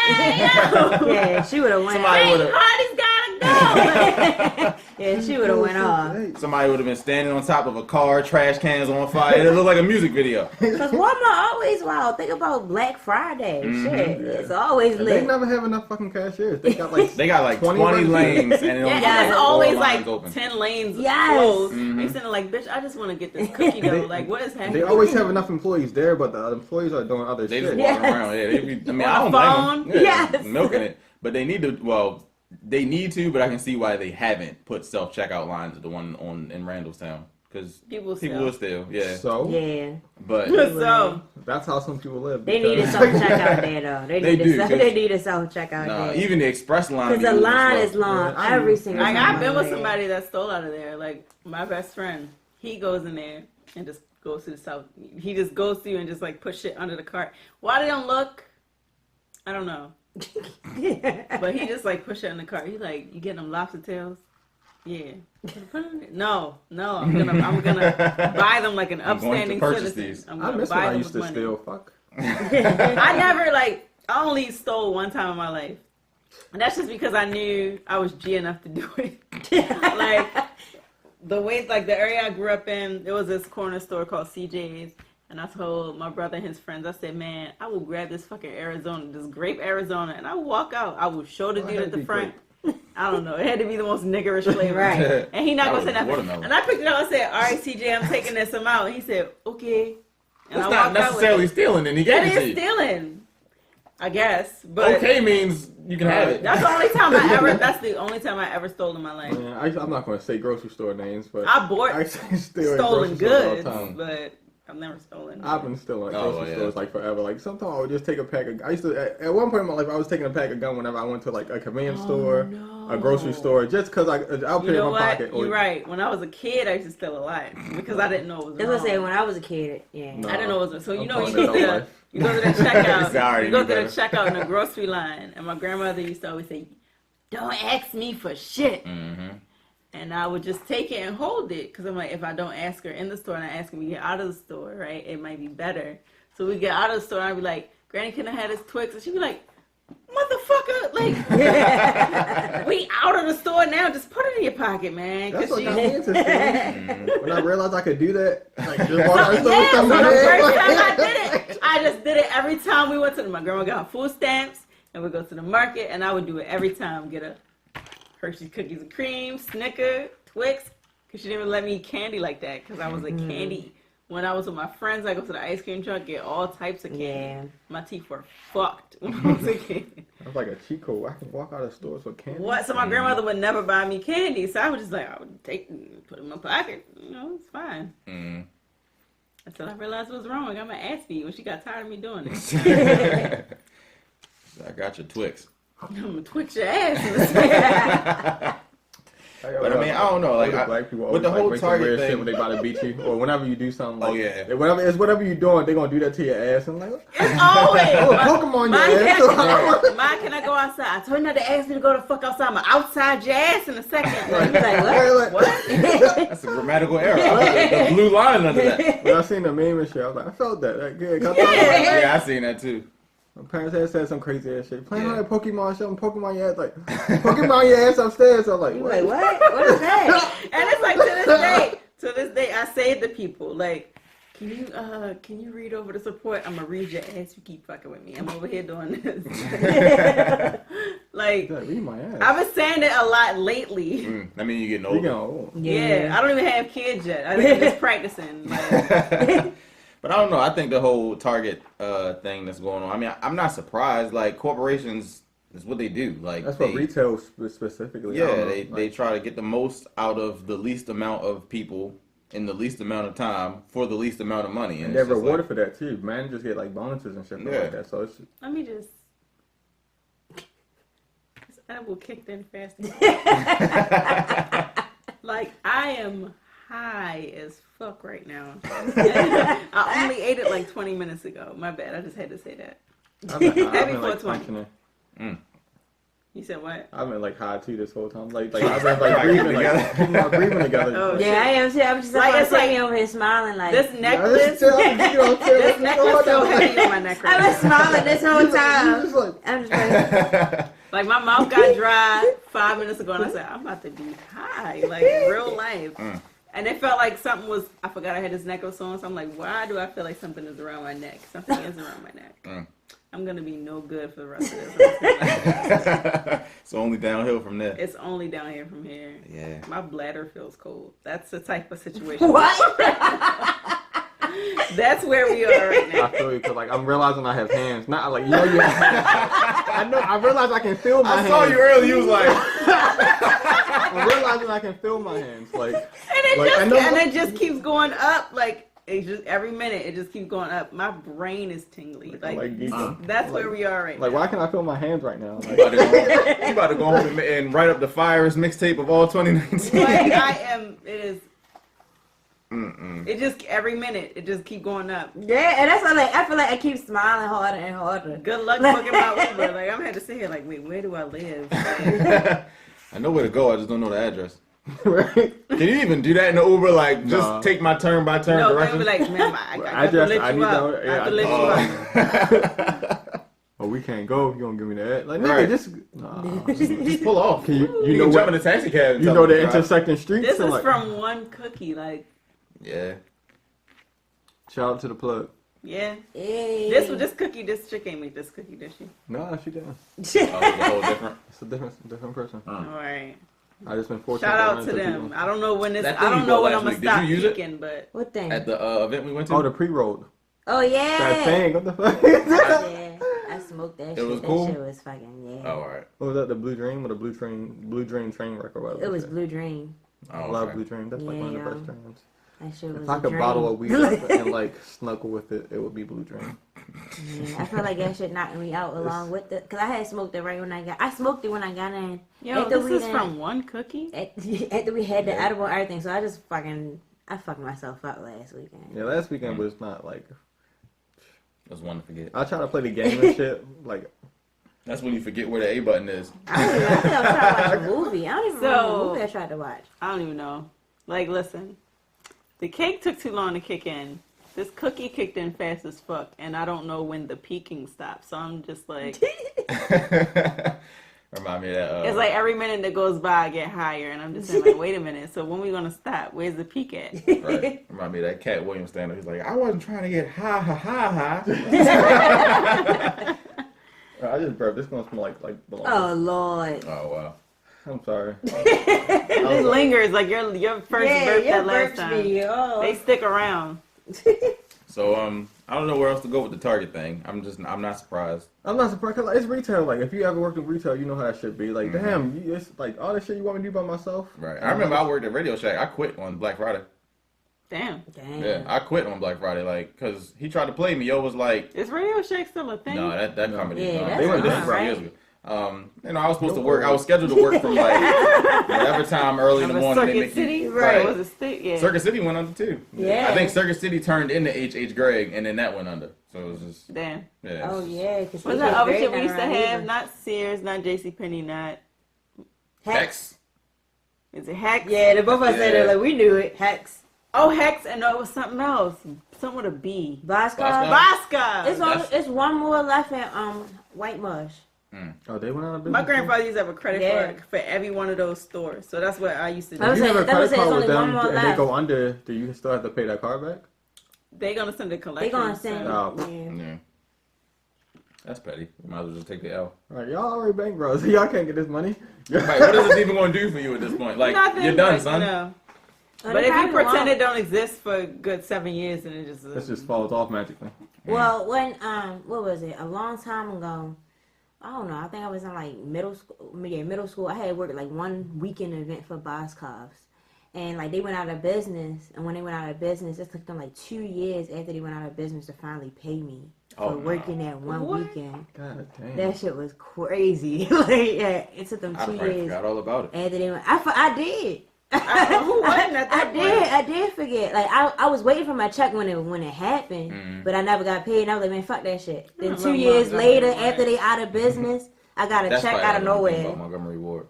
Yeah, she would have went Somebody hey, would've- Hardy's gotta go. Yeah, she would have went off. Somebody would have been standing on top of a car, trash cans on fire. It looked like a music video. Because Walmart always wild. Think about Black Friday. Shit. It's always They lit. never have enough fucking cashiers. They got They got 20 workers. lanes and it only Yeah, got and it's 4 always lines open. 10 lanes Yes. closed. Mhm. They sitting like, bitch, I just want to get this cookie dough. Like, what is happening? They always have enough employees there, but the employees are doing other They shit. just Yeah. walking around. Yeah, they be, I mean, On I don't the blame them. phone? Yeah, Yes. milking it. But they need to. Well, they need to, but I can see why they haven't put self checkout lines at the one in Randallstown because People will still. Yeah, So Yeah. but So, that's how some people live. They need a because- self checkout there, though. They They do, need a self checkout nah, there. even the express line. Because be the moving line slow. is long. Yeah, Every single like, time. I've been with I'm there. somebody that stole out of there. Like, my best friend, he goes in there and just goes to the south. He just goes through and just, like, push shit under the cart. Why they don't look? I don't know. But he just, like, push it in the cart. He like, you getting them lobster tails? Yeah. No, I'm gonna buy them like an I'm going to upstanding purchase citizen. these. I'm I gonna miss buy when I them used to with money. steal. Fuck. I never I only stole one time in my life, and that's just because I knew I was G enough to do it. Like the way, like the area I grew up in, there was this corner store called CJ's, And I told my brother and his friends, I said, man, I will grab this fucking Arizona, this grape Arizona, and I will walk out. I will show the dude at the front. I don't know. It had to be the most niggerish flavor. Right. And he not going to say nothing. Watermelon. And I picked it up and said, all right, CJ, I'm taking this amount. He said, okay. And That's I not walked out with necessarily it. stealing, then he gave That it to is you. stealing, I guess. But Okay means you can have it. that's the only time I ever. That's the only time I ever stole in my life. Yeah, I'm not going to say grocery store names, but I bought I steal at stolen grocery stores all goods, the time. but I've never stolen. I've been stealing at Oh, grocery yeah. stores like forever. Like sometimes I would just take a pack of. I used to at one point in my life I was taking a pack of gum whenever I went to like a convenience store, no. a grocery store, just because I'll put You it know in my what? pocket. You're right. When I was a kid, I used to steal a lot because I didn't know it was That's wrong. what I say. When I was a kid, yeah. No. I didn't know it was. So you I'm know, you calling go it to no the life. you go to the checkout. Sorry, you go you to the better. checkout in the grocery line, and my grandmother used to always say, "Don't ask me for shit." Mm-hmm. And I would just take it and hold it because I'm like, if I don't ask her in the store and I ask her when we get out of the store, right, it might be better. So we get out of the store and I'd be like, Granny, can I have this Twix? And she'd be like, motherfucker, like, we out of the store now. Just put it in your pocket, man. That's what she, got me into stealing. Mm-hmm. When I realized I could do that, like just walk out the store yeah, with so something the in my hand, first time I like- did it, I just did it every time we went to my grandma got her food stamps and we go to the market and I would do it every time. Get a Hershey's cookies and cream, Snicker, Twix, because she didn't even let me eat candy like that because I was a candy. When I was with my friends, I go to the ice cream truck, get all types of candy. Yeah. My teeth were fucked when I was a kid. I was like a cheat code. I can walk out of stores with candy. What? So my grandmother would never buy me candy, so I was just like, I would take, put it in my pocket. You know, it's fine. Mm. Until I realized what was wrong. I got my ass beat when she got tired of me doing it. I got your Twix. I'm gonna twitch your ass. But I mean, I don't know, like, black people with the always, whole make some Target weird thing- shit when they about to beat you, or whenever you do something. Like, Oh, yeah. whatever you're doing, they're gonna do that to your ass. And I'm like, It's always. oh, Pokemon your ass. Mine, can I go outside? I told you not to ask me to go the fuck outside. I'm outside your ass in a second. Like, He's like, what? what? That's a grammatical error. The blue line under that. When I seen the meme and shit, I was like, I felt that. Like, yeah, 'cause I thought Yeah, I seen that too. my parents had said some crazy ass shit. Playing Yeah. on that Pokemon shit, Pokemon your ass, like, Pokemon your ass upstairs. I was like, You what? like, what? What is that? And it's like to this day, I say it to people like, can you read over this report? I'm gonna read your ass. You keep fucking with me. I'm over here doing this. Like, Like, read my ass. I've been saying it a lot lately. I mean, you getting You older. getting old. Yeah, I don't even have kids yet. I think I'm just practicing. Like, But I don't know. I think the whole Target thing that's going on. I mean, I'm not surprised. Like, corporations is what they do. Like, That's what retail specifically. I Yeah, don't know, they like, try to get the most out of the least amount of people in the least amount of time for the least amount of money. and it's they're just rewarded like, for that too. Managers get like bonuses and shit Yeah. like that. So it's let me just. This edible kicked in fast. Like, I am high as fuck right now. I only ate it like 20 minutes ago. My bad. I just had to say that. I've been Happy like 420. functioning. You said what? I've been like high too this whole time. Like I've been like breathing, like keeping my breathing together. Oh, Yeah, I am too. I'm just Like, like, it's like- sitting over here smiling like, This necklace. this This necklace so heavy on my neck right I've now. been smiling this whole time. Just like, I'm just like, Like, my mouth got dry 5 minutes ago, and I said, I'm about to be high, like real life. And it felt like something was, I forgot I had this necklace on, so I'm like, why do I feel like something is around my neck? Something is around my neck. I'm going to be no good for the rest of this. it's only downhill from there. It's only down here from here. Yeah. My bladder feels cold. That's the type of situation. what? That's where we are right I now. feel you, cause like I'm realizing I have hands. Not like you know you. I know. I realize I can feel my hands. I saw you earlier. You was like, I'm realizing I can feel my hands. Like And it, Like, I just, know- and it just keeps going up. Like, it just every minute, it just keeps going up. My brain is tingly. Like, that's where we are right like now. why can I feel my hands right now? you Like, about to go home and write up the Fires mixtape of all 2019. Like, I am, it is, it just, every minute, it just keep going up. Yeah, and that's why like I feel like I keep smiling harder and harder. Good luck booking my Uber. Like, I'm had to sit here like, wait, where do I live? Like, I know where to go. I just don't know the address. right? Can you even do that in the Uber? Like, just No. take my turn by turn no, they directions? be like, man, I got to Address, lift I you need up. that- I have to yeah, lift you up. Oh, we can't go. You gonna give me that? Like, Right. nigga, just nah. Just pull off. Can you You know can jump what? in a taxi cab. And You tell know them the to drive. intersecting streets. This and is like, from one cookie. Like, Yeah. Shout out to the plug. Yeah. Hey. This chick ain't make this cookie, did she? No, she didn't. Oh, it's a whole different. It's a different person. All right. I just been fortunate. Shout out to them. I don't know when this. That I thing don't you know bought when last I'm gonna week, did stop you use it? peeking, but What thing? At the event we went to. Oh, the pre-rolled. Oh yeah. That thing. What the fuck? Yeah, I smoked that shit. was That cool? shit was fucking Oh, all right. What was that? The Blue Dream or the Blue Dream train wreck or whatever? It was Blue Dream. I Oh, love okay. Blue Dream. That's like one of the Yeah. best dreams. That shit was If I a could dream. bottle of weed up and like snuggle with it, it would be Blue Dream. Yeah, I feel like that shit knocked me out along with the, cause I had smoked it right when I smoked it when I got in. yo, After this we is done- from one cookie. After we had the Yeah. edible and everything, so I fucked myself up last weekend. Yeah, last weekend was not like. That's one to forget. I try to play the game and shit. Like, That's when you forget where the A button is. I think I was trying to watch a movie. I don't even remember So- what movie I tried to watch. I don't even know. Like, listen, the cake took too long to kick in. This cookie kicked in fast as fuck, and I don't know when the peaking stops. So I'm just like, Remind me of that. it's like every minute that goes by, I get higher, and I'm just saying, like, wait a minute. So when we gonna stop? Where's the peak at? Right. Remind me of that Cat Williams stand up. He's like, I wasn't trying to get high. I just burped. This gonna smell like bologna. Oh Lord. Oh wow. I'm sorry. It lingers like your first burp your that last burps time. be, oh. They stick around. So I don't know where else to go with the Target thing. I'm not surprised. I'm not surprised. 'Cause, like, it's retail. Like, if you ever worked in retail, you know how that should be. Like, damn, it's like all this shit you want me to do by myself. Right. I remember I worked at Radio Shack. I quit on Black Friday. Damn. Damn. Yeah, I quit on Black Friday, like, cause he tried to play me. Yo was like, Is Radio Shack still a thing? no, that comedy. Yeah, no, that's they went gone, this is right? years ago. I was supposed to work. I was scheduled to work from like whatever time early in the morning. They Circuit make City, you, right? Was it stick? Yeah. Circuit City went under too. Yeah. I think Circuit City turned into H.H. Gregg, and then that went under. So it was just Damn. yeah. Oh yeah, because What's that other shit we used to have? Not Sears, not JCPenney, not Hex. is it Hex? Yeah, the both of us said Yeah. it like we knew it. Hex. Oh, Hex, and no, it was something else. Something with a B. Bosco. Bosca. It's one more left at White Marsh. Oh, they went out of business. My grandfather used to have a credit Yeah. card for every one of those stores, so that's what I used to do. I was If you have a that was credit it, card it's with only them one more and they left. go under, do you still have to pay that card back? They gonna send a collection. They gonna send. Oh. Yeah. Yeah. That's petty. You might as well just take the L. All right, y'all already bankrupt, so y'all can't get this money. Right, what is this even going to do for you at this point? Like, Nothing, you're done, but, son. No. Oh, But they if you probably pretend won't. it don't exist for a good 7 years, then it just This just falls off magically. Well, when what was it? A long time ago. I don't know. I think I was in like middle school. Yeah, middle school. I had worked like one weekend event for Boscov's, and like they went out of business. And when they went out of business, it took them like 2 years after they went out of business to finally pay me Oh, for no. working that one What? weekend. God damn. That shit was crazy. Like, yeah, it took them I 2 probably years forgot all about it. after they went. I did. Who wasn't at that I did forget. Like I was waiting for my check when it happened, but I never got paid. And I was like, man, fuck that shit. Then remember 2 years Montgomery later, Ward. after they out of business, I got a That's check probably out of what I'm thinking nowhere. about Montgomery Ward.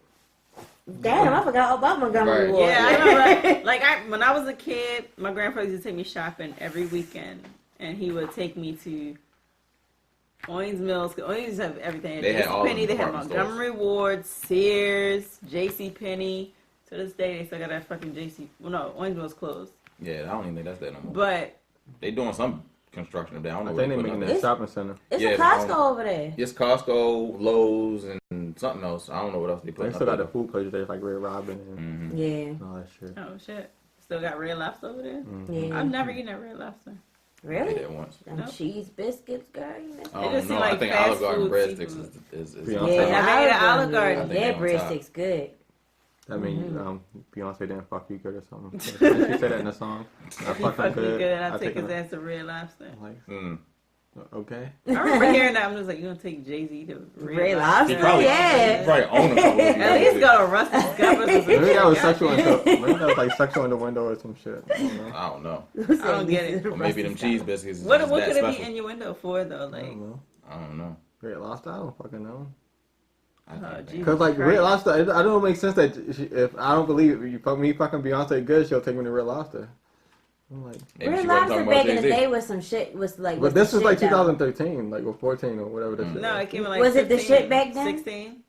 Damn, I forgot all about Montgomery Right. Ward. Yeah, I remember. Like when I was a kid, my grandfather used to take me shopping every weekend, and he would take me to Owings Mills. Owings used to have everything. They had all the JCPenney, they had department Montgomery Ward, Sears, JCPenney. To this day, they still got that fucking Well, no, Owings Mills closed. Yeah, I don't even think that's that no more. But They doing some construction up there. I don't know I what think they're they're putting making up that there. shopping center. It's Yeah, a Costco over there. It's Costco, Lowe's, and something else. I don't know what else they They put still got up the there. food places there, like Red Robin and Yeah, all that shit. oh shit, still got Red Lobster over there. yeah. I've never eaten at Red Lobster. They Really? did once. Them Nope. cheese biscuits, girl. You missed I It don't just know. seem like I think fast Olive Garden food breadsticks seafood. is Yeah. Yeah, I made it at Olive Garden. I think Their they on top. breadsticks good. That means Beyonce didn't fuck you good or something. She said that in the song. I He fuck him fucked me good. I I take his him- ass to Red Lobster. Like, Mm. okay. I remember hearing that. I'm just like, you gonna take Jay-Z to Red He Lobster? probably, Yeah. he probably own a couple of At least go to Russell's Scuppers or some Maybe shit. that was sexual. Maybe that was like sexual in the window or some shit. I don't know. I don't know. I don't get it. Or maybe them cheese biscuits is What just could that it be special. innuendo for though? I Like, don't know. I don't know. Red Lobster? I don't fucking know. I think Jesus Cause like Christ. Red Lobster, I don't make sense that if I don't believe it, you fuck me fucking Beyonce good, she'll take me to Red Lobster. I'm like, maybe Red she wasn't Lobster talking back about in the Jay-Z. day was some shit. Was like. but this was like shit, though. 2013, like or 14 or whatever the shit. No, was. it came in like Was it the 15, shit back then? 16.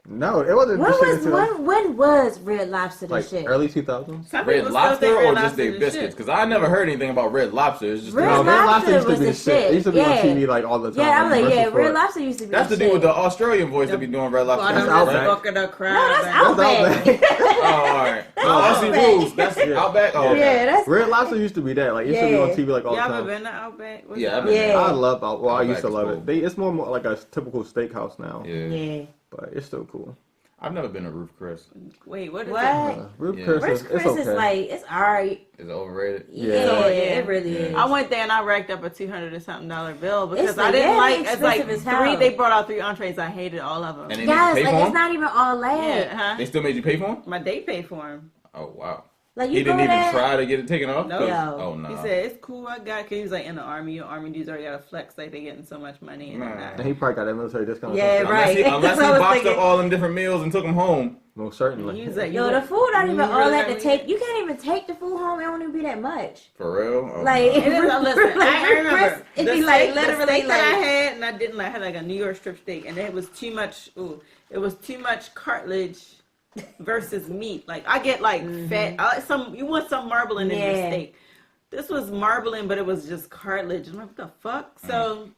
No, it wasn't. When was Red Lobster the like shit? early 2000s? Some Red people still Lobster think Red or just Lobster their the biscuits? shit. Because I never heard anything about Red Lobster. It's just Red No, Red Lobster used to was be the the shit. It shit. used to be on Yeah. TV like all the time. Yeah, I was like, commercials yeah, for Red it. Lobster used to be That's the the dude shit. with the Australian voice that be doing Red Lobster. That's Bottomless Outback. bucket of crab. No, that's and- Outback. Oh, all right. No, Aussie Outback. Rules. That's Outback. Oh, okay. Yeah, that's Red Lobster used to be that. Like, it used to be on Yeah. TV like all the Y'all ever time. been to Outback? What's Yeah, I've that? been there. Yeah. I love Outback. Well, I used to Outback is love cool. it. It's more like a typical steakhouse now. Yeah. yeah. But it's still cool. I've never been to Roof Chris. Wait, what is What? it? Roof Yeah. Chris Rich is Chris it's okay. is like it's alright. Is it overrated? Yeah, So, it really is. I went there and I racked up a $200 and something bill because It's I like, didn't yeah, like. it's It's like expensive as three. hell. They brought out 3 entrees. I hated all of them. And they Guys, made you pay like for it's them? not even all that. Yeah, huh? They still made you pay for them? My date paid for him. Oh, wow. Like He you didn't go even there. try to get it taken off? No. 'Cause- Yo. Oh, no. He said it's cool. I got. Cause he was like in the army. Your army dudes already got to flex. Like they getting so much money. And Nah. that. And he probably got that military discount. or Yeah, something. right. Unless he That's what I was boxed up thinking. all them different meals and took them home. Most certainly. He was like, Yo, you the food not you even all really that to got me? take. You can't even take the food home. It don't even be that much. For real? Oh, Like, no. It is, listen, I remember It'd the be like steak, literally the steak that I like- had, and I didn't like. I had like a New York strip steak, and it was too much. Ooh, it was too much cartilage versus meat. Like I get like fat. I like some. You want some marbling in your Yeah. steak. This was marbling, but it was just cartilage. I'm like, what the fuck? So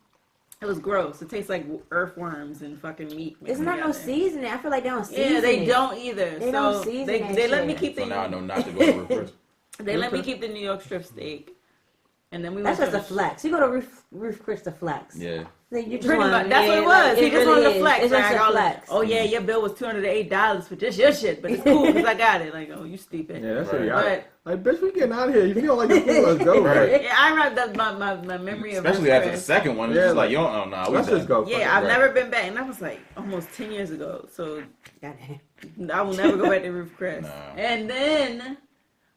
it was gross. It tastes like earthworms and fucking meat. It's mixed not no together. seasoning. I feel like they don't season Yeah, they it. don't either. They so don't season they, that they let me shit. keep So the now I know not to go to Roof Chris. they let me keep the New York strip steak, and then we That's went just a to flex. You go to Roof Chris to flex. Yeah. Like, you just Pretty wanna- much. That's what it yeah, was. like, He it just really wanted to is. flex. It's Like, just I a got flex. oh yeah, your bill was $208 for just your shit, but it's cool because I got it. Like, oh, you stupid. Yeah, that's Right. what you got. But Like, bitch, we getting out of here. If you don't like the food, let's go. Right. Right. yeah, I remember my memory of Especially Roof after the Chris. second one. It's Yeah, just like, like, you don't, oh, nah, we Let's just go. Yeah, I've Right. never been back, and that was like almost 10 years ago. So Goddamn. I will never go back to Roof Chris. Nah. And then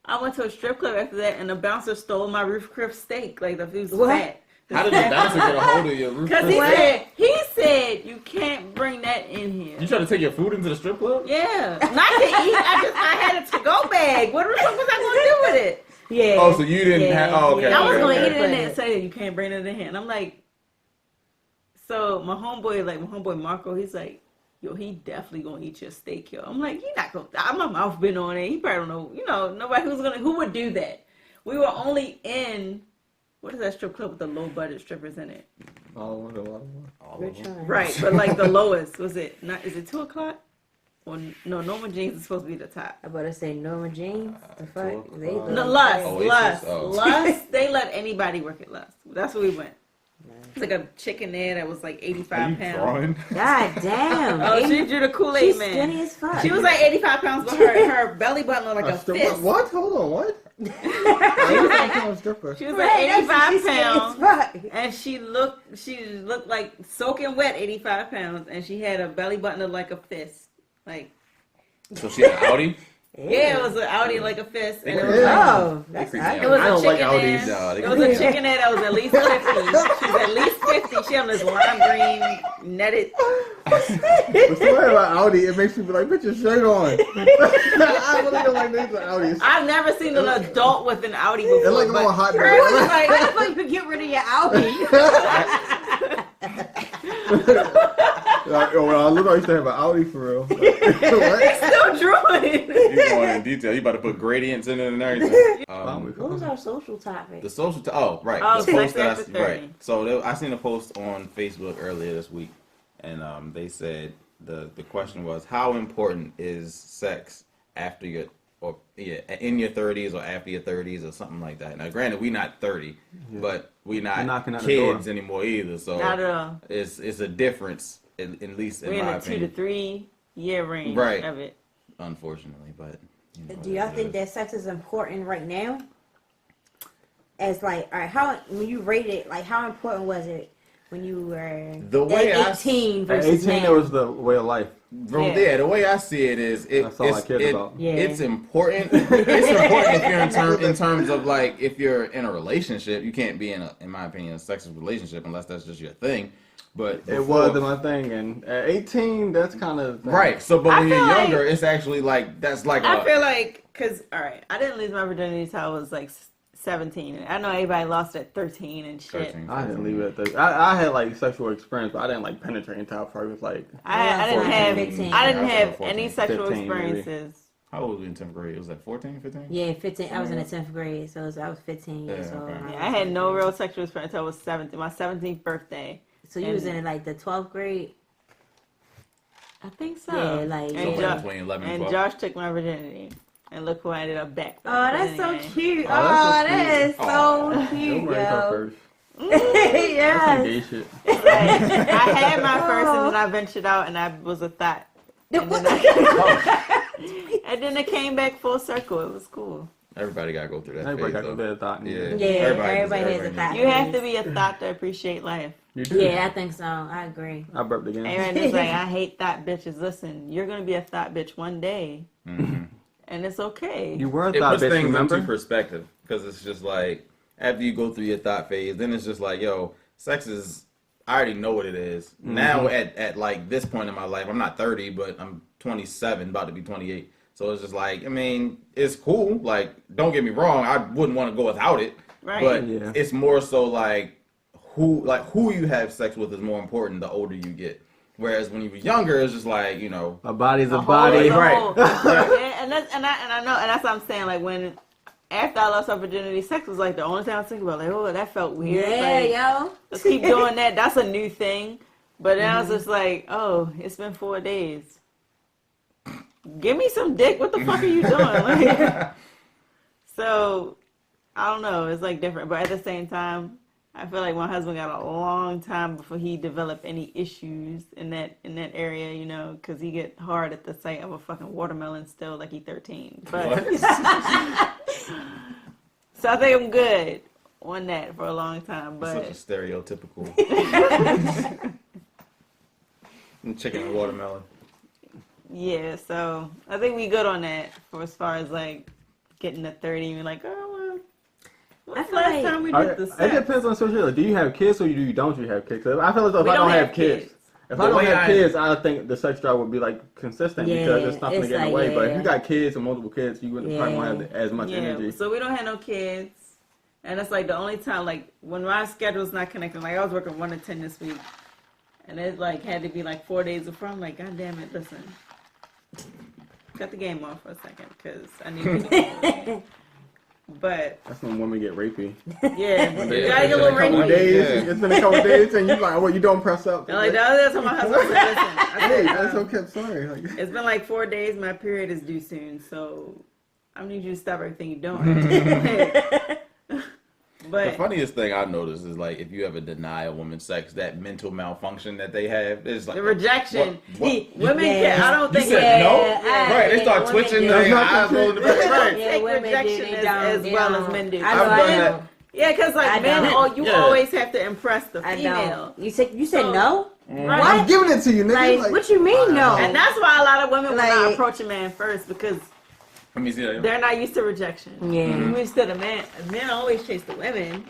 I went to a strip club after that, and the bouncer stole my Roof Chris steak. Like the food was What? fat. How did the bouncer get a hold of your Roof Because Chris? he said you can't bring that in here. You try to take your food into the strip club? Yeah, not to eat. I had a to-go bag. What the fuck was I gonna do with it? Yeah. Oh, so you didn't have, oh, okay. I was okay, gonna okay. eat it in there and say you can't bring it in here. And I'm like, so my homeboy Marco, he's like, yo, he definitely gonna eat your steak, yo. I'm like, he not gonna. My mouth been on it. He probably don't know. You know, nobody who would do that. We were only in. What is that strip club with the low budget strippers in it? All of Which them. one? Right, but like the lowest was it? Not is it 2:00? Or no, Norma Jeans is supposed to be the top. I better say Norma Jeans. The 2 fuck? o'clock. They look No, Lust, Oasis? Lust, Oh. Lust. They let anybody work at Lust. That's where we went. It's like a chicken there that was like Are 85 you pounds. drawing? God damn. Oh, she 80 drew the Kool-Aid She's man. skinny as fuck. She was like 85 pounds, but her belly button looked like a fist. What? Hold on, what? Stripper. She was Right, like that's- 85 she's skinny as pounds, fuck. and she looked like soaking wet 85 pounds, and she had a belly button that like a fist. Like, So she had an Audi? yeah, it was an Audi like a fist, and it was Ew. like, Oh, that's creep me ugly. it was I a don't like chicken Audis. there. No, they It was a chicken there that was at least 50. She was at least 50. She had this lime green netted. But something about Audi, it makes you be like, put your shirt on. I really don't like these Audis. I've never seen an adult with an Audi before. They're like a but little hot hers dog. was like, How the fuck you get rid of your Audi? Like, oh, well, I look, I used to have an Audi for real. What? still drawing. You going in detail. You about to put gradients in it and everything. What was our social topic? The social, oh, right. Oh, the sex post that after 30. right. So I seen a post on Facebook earlier this week, and they said the question was, how important is sex after your, or yeah, in your 30s or after your 30s or something like that. Now, granted, we not 30, but we not knocking at the kids door. anymore either. So Not at all. it's a difference, at least in We're in my the 2 to opinion. 3 year range Right. of it. Unfortunately, but you know, Do y'all it think is. that sex is important right now? As like, all right, how when you rate it, like how important was it when you were The way I- at 18 At versus 18, now? it was the way of life. From Yeah. there, the way I see it is, That's all I cared about. Yeah. It's important. It's important if you're in terms of like if you're in a relationship, you can't be in my opinion, a sexual relationship unless that's just your thing. But It before- was my thing, and at 18, that's kind of right. So, but I when you're feel younger, it's actually like that's like I feel like, cause all right, I didn't lose my virginity until I was like 17. I know everybody lost at 13 and shit. 13. I didn't leave it at that. I had like sexual experience, but I didn't like penetrate until I probably was like. I didn't 14, have 15. I didn't I was have about 14, any sexual 15 maybe. experiences. How old was you in 10th grade? Was that 14, 15? Yeah, 15. I was in the 10th grade, so I was 15 years Yeah, old. okay. when Yeah, I had no real sexual experience until I was 17. My 17th birthday. So you was in like the 12th grade? I think so. Yeah, like. So And like Jo- between 11 and And 12. Josh took my virginity. And look who I ended up back with. Oh, that's so Anyway. cute. Oh, that's so that is sweet. so Don't cute, worry about yo. first. That's some Yes. gay shit. Like, I had my first and then I ventured out and I was a thought. And then, and then it came back full circle. It was cool. Everybody got to go through that Everybody phase, got though. to thought. Yeah. Yeah, everybody has a needs thought. it. You have to be a thought to appreciate life. You do. Yeah, I think so. I agree. I burped again. Aaron is like, I hate thought bitches. Listen, you're going to be a thought bitch one day. Mhm. And it's okay. You were a It thought puts bitch, things remember? into perspective because it's just like after you go through your thought phase, then it's just like, yo, sex is. I already know what it is. Now at like this point in my life, I'm not 30, but I'm 27, about to be 28. So it's just like, I mean, it's cool. Like, don't get me wrong, I wouldn't want to go without it. Right. But Yeah. it's more so like who you have sex with is more important the older you get. Whereas when you were younger, it's just like, you know, A body's a whole- body. the Right. whole- Yeah, and I know, and that's what I'm saying. Like when after I lost my virginity, sex was like the only thing I was thinking about. Like, oh, that felt weird. Yeah, Like, yo. let's keep doing that. That's a new thing. But then I was just like, oh, it's been 4 days. Give me some dick. What the fuck are you doing? Like, so I don't know. It's like different, but at the same time, I feel like my husband got a long time before he developed any issues in that area, you know, because he get hard at the sight of a fucking watermelon still, like he 13. But so I think I'm good on that for a long time. such a But stereotypical chicken and watermelon. yeah, so I think we good on that for as far as like getting to 30 and like, oh well. When's I the feel last like- time we It did the sex? depends on situation. Do you have kids or don't you have kids? 'Cause I feel as though if We I don't don't have have kids, kids. if The I don't way have I- kids, I think the sex drive would be like consistent because Yeah, it's nothing to it's get in the like, way. But if yeah. you got kids or multiple kids, you wouldn't probably won't have as much Yeah, energy. so we don't have no kids. And it's like the only time, like, when my schedule's not connected, like, I was working 1 to 10 this week. And it, like, had to be, like, 4 days before. I'm like, God damn it, listen. Cut the game off for a second, because I need to get But, That's when women get rapey. yeah, you Yeah, gotta get a it's little been a couple rapey. days. Days, it's been a couple days, and you're like, "What you don't press up?" And, like, the other time my husband said, listen, I Hey, said, that's okay. I'm sorry. Like, it's been, like, 4 days. My period is due soon, so I need you to stop everything you're doing. The But funniest thing I noticed is like if you ever deny a woman sex, that mental malfunction that they have is like the rejection, what- women Yeah. get. I don't You think said no? yeah, Right, they start women twitching, do. their That's eyes not rolling the back. Right. take women do, rejection they as don't, they well as don't. men do. I I've know, done I that. know. Yeah, because like I men, don't. you Yeah. always have to impress the I female. don't. You said So- no? Right. I'm giving it to you, nigga. Like, what you mean no? And that's why a lot of women will not Like- approach a man first because Let me see that. they're not used to rejection. Yeah. We used to the man. Men always chase the women.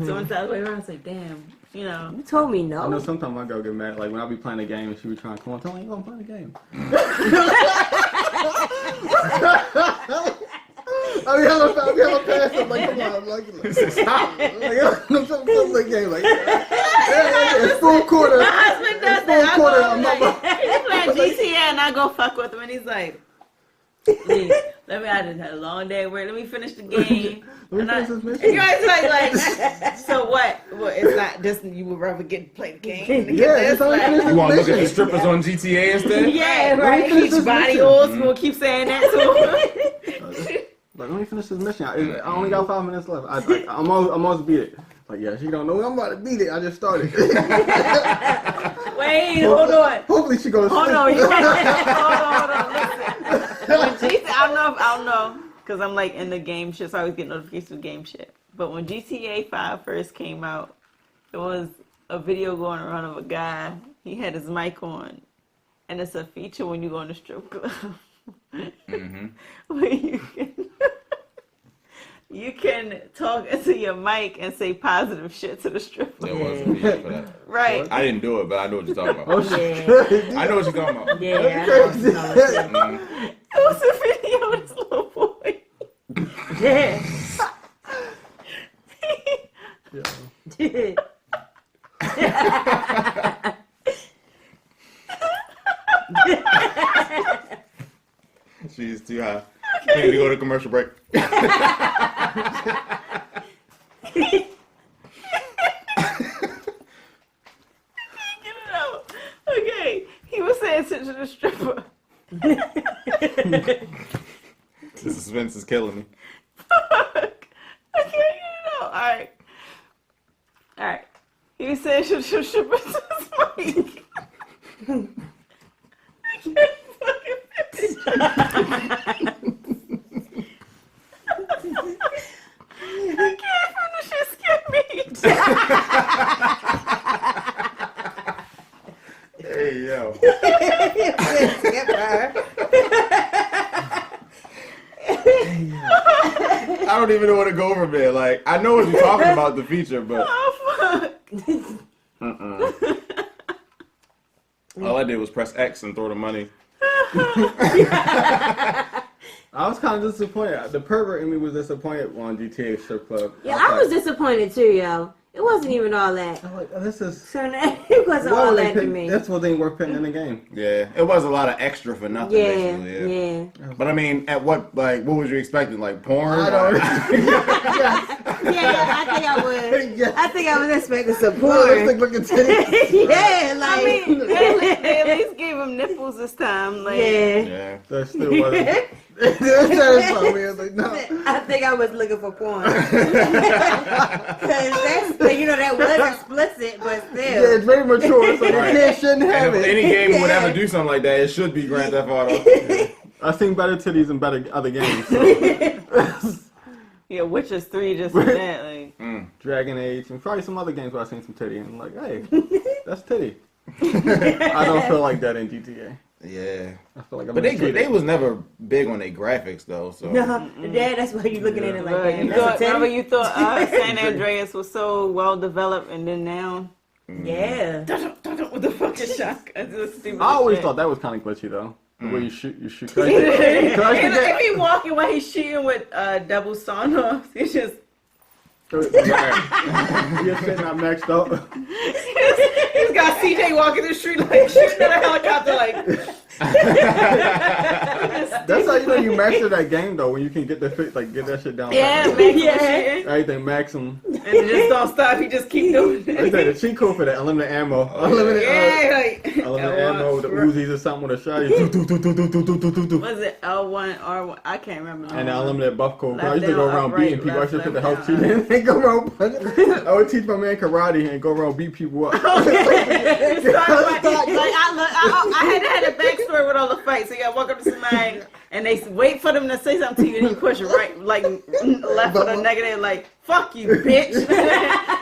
So it's the other way around. It's like, damn, you know. You told me I know no. sometimes my girl get mad. Like when I be playing a game and she be trying to come on, tell me you gonna play the game. I be hella fast. I'm like, come on, like, Stop. like, I'm playing the game. Like, it's full quarter. My husband does Full that. quarter. I I'm go, not. like, he playing GTA and I go fuck with him and he's like, "Lee, I just had a long day at work. Let me finish the game. Let me And finish this and mission. you guys like, so what? Well, it's not just you would rather play the game. Than to get Yeah, this, it's only like, finished You want to look at the mission. strippers on GTA instead? yeah, Let me right. finish Each this body mission. old school keep saying that to Like, let me finish this mission. I only got 5 minutes left. I'm almost beat it. Like, yeah, she don't know I'm about to beat it. I just started. him. Wait, hold on. Hopefully she goes. Hold on, hold on, listen. When GTA, I don't know, because I'm like in the game shit, so I always get notifications of game shit. But when GTA 5 first came out, there was a video going around of a guy. He had his mic on, and it's a feature when you go in the strip club where you can talk into your mic and say positive shit to the stripper. There was a video for that. Right. I didn't do it, but I know what you're talking Oh about. shit. I know what you're talking about. Yeah, I know. Mhm. It was a video of this little boy. Yeah. is too high. We need to go to commercial break. Okay, he was saying to the stripper. The suspense is killing me. I can't get it out. All right. He said to the stripper to his mic. I can't fucking finish. I can't finish his skip meat. Hey, yo. I don't even know where to go from there. Like, I know what you're talking about, the feature, but Oh, fuck. all I did was press X and throw the money. I was kind of disappointed. The pervert in me was disappointed on GTA Strip Club. Yeah, I was disappointed too, yo. It wasn't even all that. I'm like, oh, this is. So it wasn't Why all would they that to pick? me. That's what ain't worth putting in the game. Yeah, it was a lot of extra for nothing. Yeah, basically, yeah. But I mean, at what was you expecting? Like porn? I don't. Yeah, I think I was. Yeah. I think I was expecting some Lipstick porn. looking titties. Yeah, like. I mean, they at least gave him nipples this time. Like, Yeah. Yeah. That still wasn't. That's funny. I was like, no. I think I was looking for porn. Cause that's, that was explicit, but still. Yeah, it's very mature, so Right. the kids shouldn't have And if it. any game would ever do something like that, it should be Grand Theft Auto. I've seen better titties in better other games. So. yeah, Witcher 3 just did that. Like, Dragon Age, and probably some other games where I've seen some titty, and I'm like, hey, that's titty. I don't feel like that in GTA. Yeah. I feel like I'm But cheated. they was never big on their graphics though. So No, yeah, that's why you looking at it like that. you That's thought, a titty? remember you thought San Andreas was so well developed, and then now, Yeah. what the fuck is shock? I always thought that was kind of glitchy though. The way you shoot. Cause I If he walking while he's shooting with double sawn off, he's just You're sitting up next up. he's got CJ walking the street like shooting at a helicopter like. That's how you know you master that game though, when you can get the fit, like get that shit down. Yeah, Like, man. everything maximum. And it just don't stop. He just keep doing I think it. the cheat code for that unlimited ammo, unlimited, unlimited ammo, the Uzis or something with a shot. Was it L1 R1? I can't remember. And the unlimited buff code. I Left used to go down, around up, beating right, people. I left, should put the left, health sheet down. in and go around punching. I would teach my man karate and go around beat people up. I had a backstory with all the fights. So you gotta walk up to somebody and they wait for them to say something to you, and you push right, like left for the negative, like "fuck you, bitch."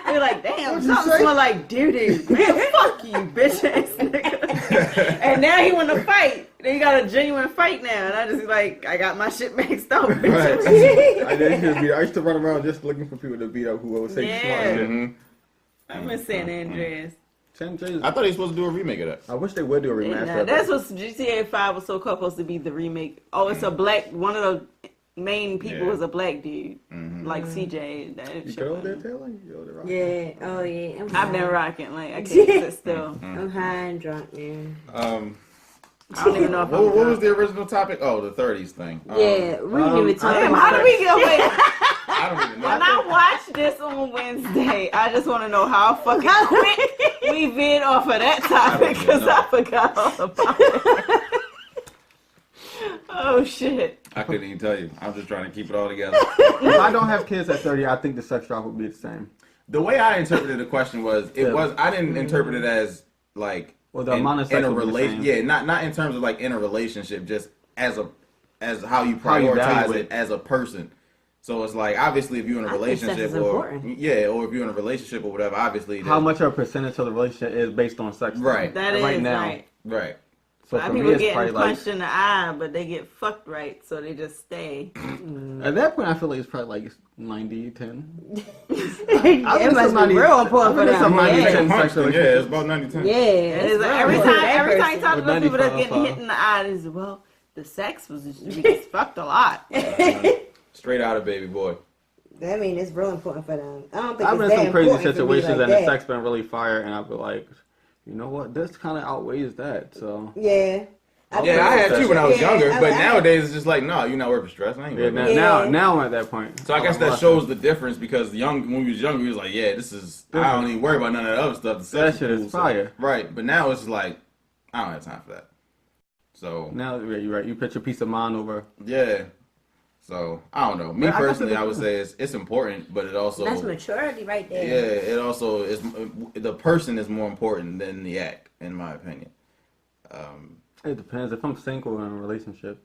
You're like, "Damn, What'd you something say? smell like doo-doo, man. Fuck you, bitch ass nigga." And now he want to fight. Then you got a genuine fight now, and I just like, I got my shit maxed out. I used to run around just looking for people to beat up who was saying smart Yeah. shit. Mhm. I miss San Andreas. San Andreas. I thought they were supposed to do a remake of that. I wish they would do a remaster. Nah, of that's it. what GTA 5 was so supposed to be, the remake. Oh, it's a black, one of the main people Yeah. was a black dude, Mhm. like CJ. That You shit go over there, was- Taylor? You go over there, rock? Yeah. Oh yeah. I've been rocking, like I can't sit still. I'm high and drunk, man. I don't even know if I'm What was drunk. the original topic? Oh, the 30s thing. Yeah, we didn't even talk Damn, about how did we get away? I don't even know. When I watched this on Wednesday, I just want to know how fucking quick we veered off of that topic because I forgot all about it. Oh shit. I couldn't even tell you. I'm just trying to keep it all together. If I don't have kids at 30, I think the sex drive would be the same. The way I interpreted the question was, Yeah. I didn't interpret it as like Well, the amount of sex in a would be the relation. same. Yeah, not in terms of like in a relationship, just as how you How you prioritize value it it. as a person. So it's like obviously if you're in a I think sex relationship is or important. or if you're in a relationship or whatever, obviously How much of a percentage of the relationship is based on sex? Right. That is Right now. right. right. So A lot for of me, people it's getting probably like punched in the eye, but they get fucked right, so they just stay. at that point, I feel like it's probably like 90-10. It must be real important for I think it's a them. 90-10 Yeah. sex Yeah, it's relationship. about 90-10. Yeah. It's like every real. time you talk to With those people that's 95, getting hit in the eye, it's well, the sex was just, we just fucked a lot. Straight out of Baby Boy. I mean, it's real important for them. I don't think I've it's been in that some crazy important for me situations like and the that. sex been really fire, and I've been like, you know what, this kind of outweighs that. So Yeah. Yeah, I had too when I was younger, but I- nowadays it's just like, no, you're not working stress. I ain't Yeah, working. now I'm at that point. So I guess that shows the difference because when we was younger, we was like, yeah, this is. I don't even worry about none of that other stuff. The sex That shit is fire. Right, but now it's just like, I don't have time for that. So now, yeah, you're right. You put your peace of mind over. yeah. So I don't know. Me But personally, I would say it's important, but it also That's maturity right there. yeah, it also is. The person is more important than the act, in my opinion. It depends. If I'm single in a relationship,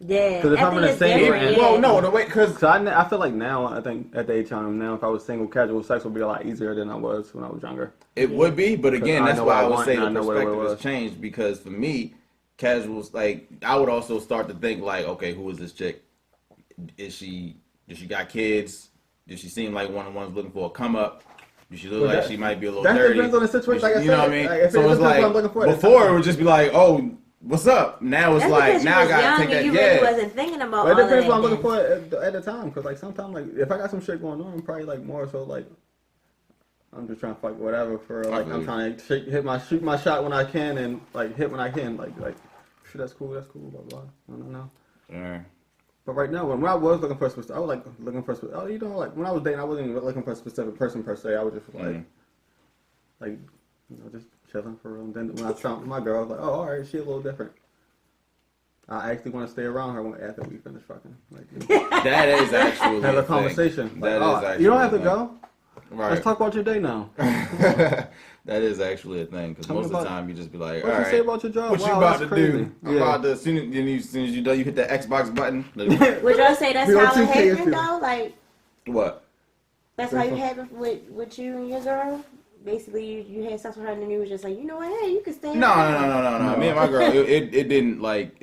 Yeah. 'Cause if I'm in a it's single different, and- yeah. Well, no, the way because so I feel like now, I think at the age I'm now, if I was single, casual sex would be a lot easier than I was when I was younger. it would be, but again, I that's know why what I I would want say and the I know what it perspective has was. changed because for me, casuals like I would also start to think like, okay, who is this chick? Does she got kids? Does she seem like one of the ones looking for a come up? Does she look Well, like that- she might be a little that dirty? depends on the situation, like I you know said. what I mean? Like, if it So it's depends what I'm like looking for, before it would just be like, oh, what's up? Now it's That's like because now I you was gotta young take that. and you Yeah, really wasn't thinking about But it all of depends that what I'm looking then. for at the time, because like sometimes like if I got some shit going on, I'm probably like more so like I'm just trying to fuck whatever for like I'm trying to shoot my shot when I can and like hit when I can like shit that's cool blah blah. I don't know. yeah. But right now, when I was looking for a specific, I was like looking for a specific. Oh, you know, like when I was dating, I wasn't even looking for a specific person per se. I was just like, you know, just chilling for real. And then when I found my girl, I was like, oh, all right, she a little different. I actually want to stay around her after we finish fucking. Like, That is actually have a thing. conversation. That Like, is actually you don't have a to thing. go. Right. Let's talk about your day now. That is actually a thing because Tell me most of the about- time you just be like, What all you right, say about your job? what Wow, you about that's to crazy. do? I'm Yeah. about to as soon as you done, you hit that Xbox button. Would y'all say that's We on how it 2K happened too. though? Like What? that's how you happened with you and your girl? Basically, you had sex with her and then you was just like, you know what? Hey, you can stay. No. No. Me and my girl, it didn't like